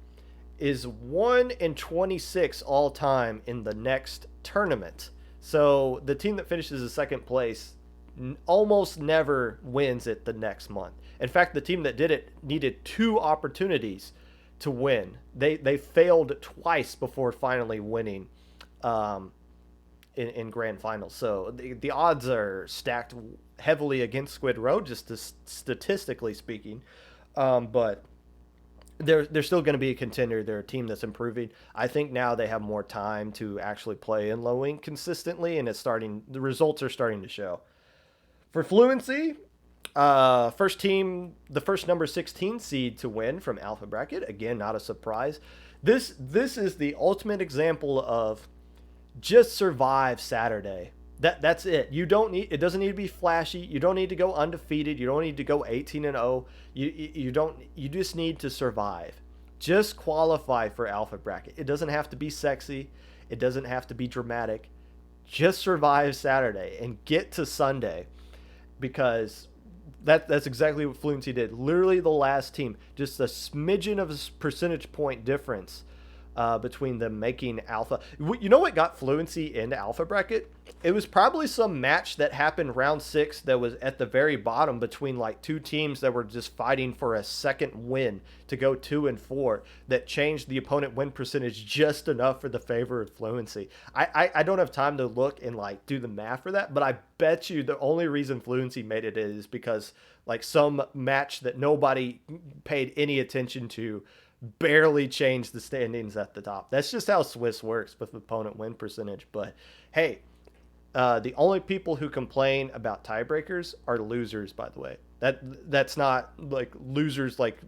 is 1-26 all time in the next tournament. So the team that finishes in 2nd place almost never wins it the next month. In fact, the team that did it needed 2 opportunities to win. They failed twice before finally winning in grand finals. So the odds are stacked heavily against Squid Row, just statistically speaking. But they're still going to be a contender. They're a team that's improving. I think now they have more time to actually play in low ink consistently, and the results are starting to show. For Fluency, the first number 16 seed to win from Alpha Bracket. Again, not a surprise. This is the ultimate example of just survive Saturday. That's it. It doesn't need to be flashy. You don't need to go undefeated. You don't need to go 18-0. You just need to survive. Just qualify for Alpha Bracket. It doesn't have to be sexy. It doesn't have to be dramatic. Just survive Saturday and get to Sunday, because that's exactly what Fluency did. Literally the last team, just a smidgen of a percentage point difference between them making Alpha. You know what got Fluency into Alpha Bracket? It was probably some match that happened round 6 that was at the very bottom between like 2 teams that were just fighting for a second win to go 2-4 that changed the opponent win percentage just enough for the favor of Fluency. I don't have time to look and like do the math for that, but I bet you the only reason Fluency made it is because like some match that nobody paid any attention to barely changed the standings at the top. That's just how Swiss works with opponent win percentage. But hey, the only people who complain about tiebreakers are losers, by the way. That's not like losers like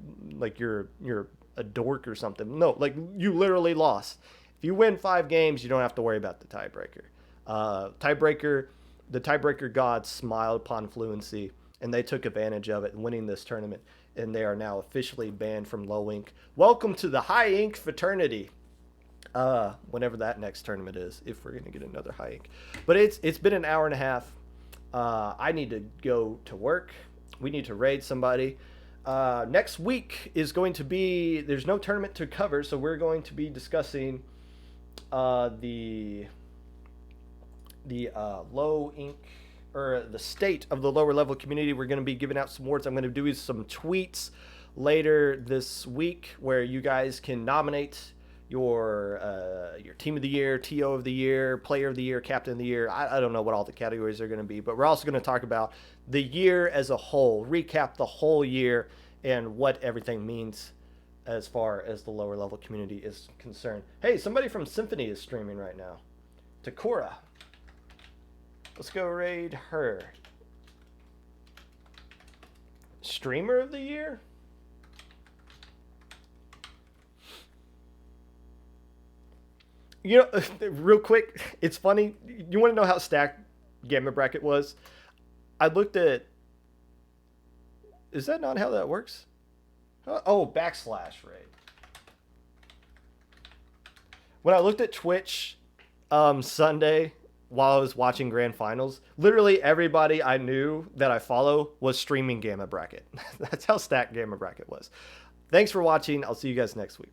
you're a dork or something. No, like you literally lost. If you win 5 games, you don't have to worry about the tiebreaker. The tiebreaker gods smiled upon Fluency and they took advantage of it, winning this tournament, and they are now officially banned from low ink. Welcome to the high ink fraternity. Whenever that next tournament is, if we're gonna get another high ink. But it's been an hour and a half. I need to go to work. We need to raid somebody. Next week is going to be, there's no tournament to cover, so we're going to be discussing the low ink, or the state of the lower level community. We're going to be giving out some awards. I'm going to do some tweets later this week where you guys can nominate your team of the year, TO of the year, player of the year, captain of the year. I don't know what all the categories are going to be, but we're also going to talk about the year as a whole, recap the whole year and what everything means as far as the lower level community is concerned. Hey, somebody from Symphony is streaming right now. Takura. Let's go raid her. Streamer of the year? You know, real quick, it's funny. You want to know how stacked Gamma Bracket was? I looked at... Is that not how that works? Oh, backslash raid. When I looked at Twitch Sunday while I was watching Grand Finals, literally everybody I knew that I follow was streaming Gamma Bracket. That's how stacked Gamma Bracket was. Thanks for watching. I'll see you guys next week.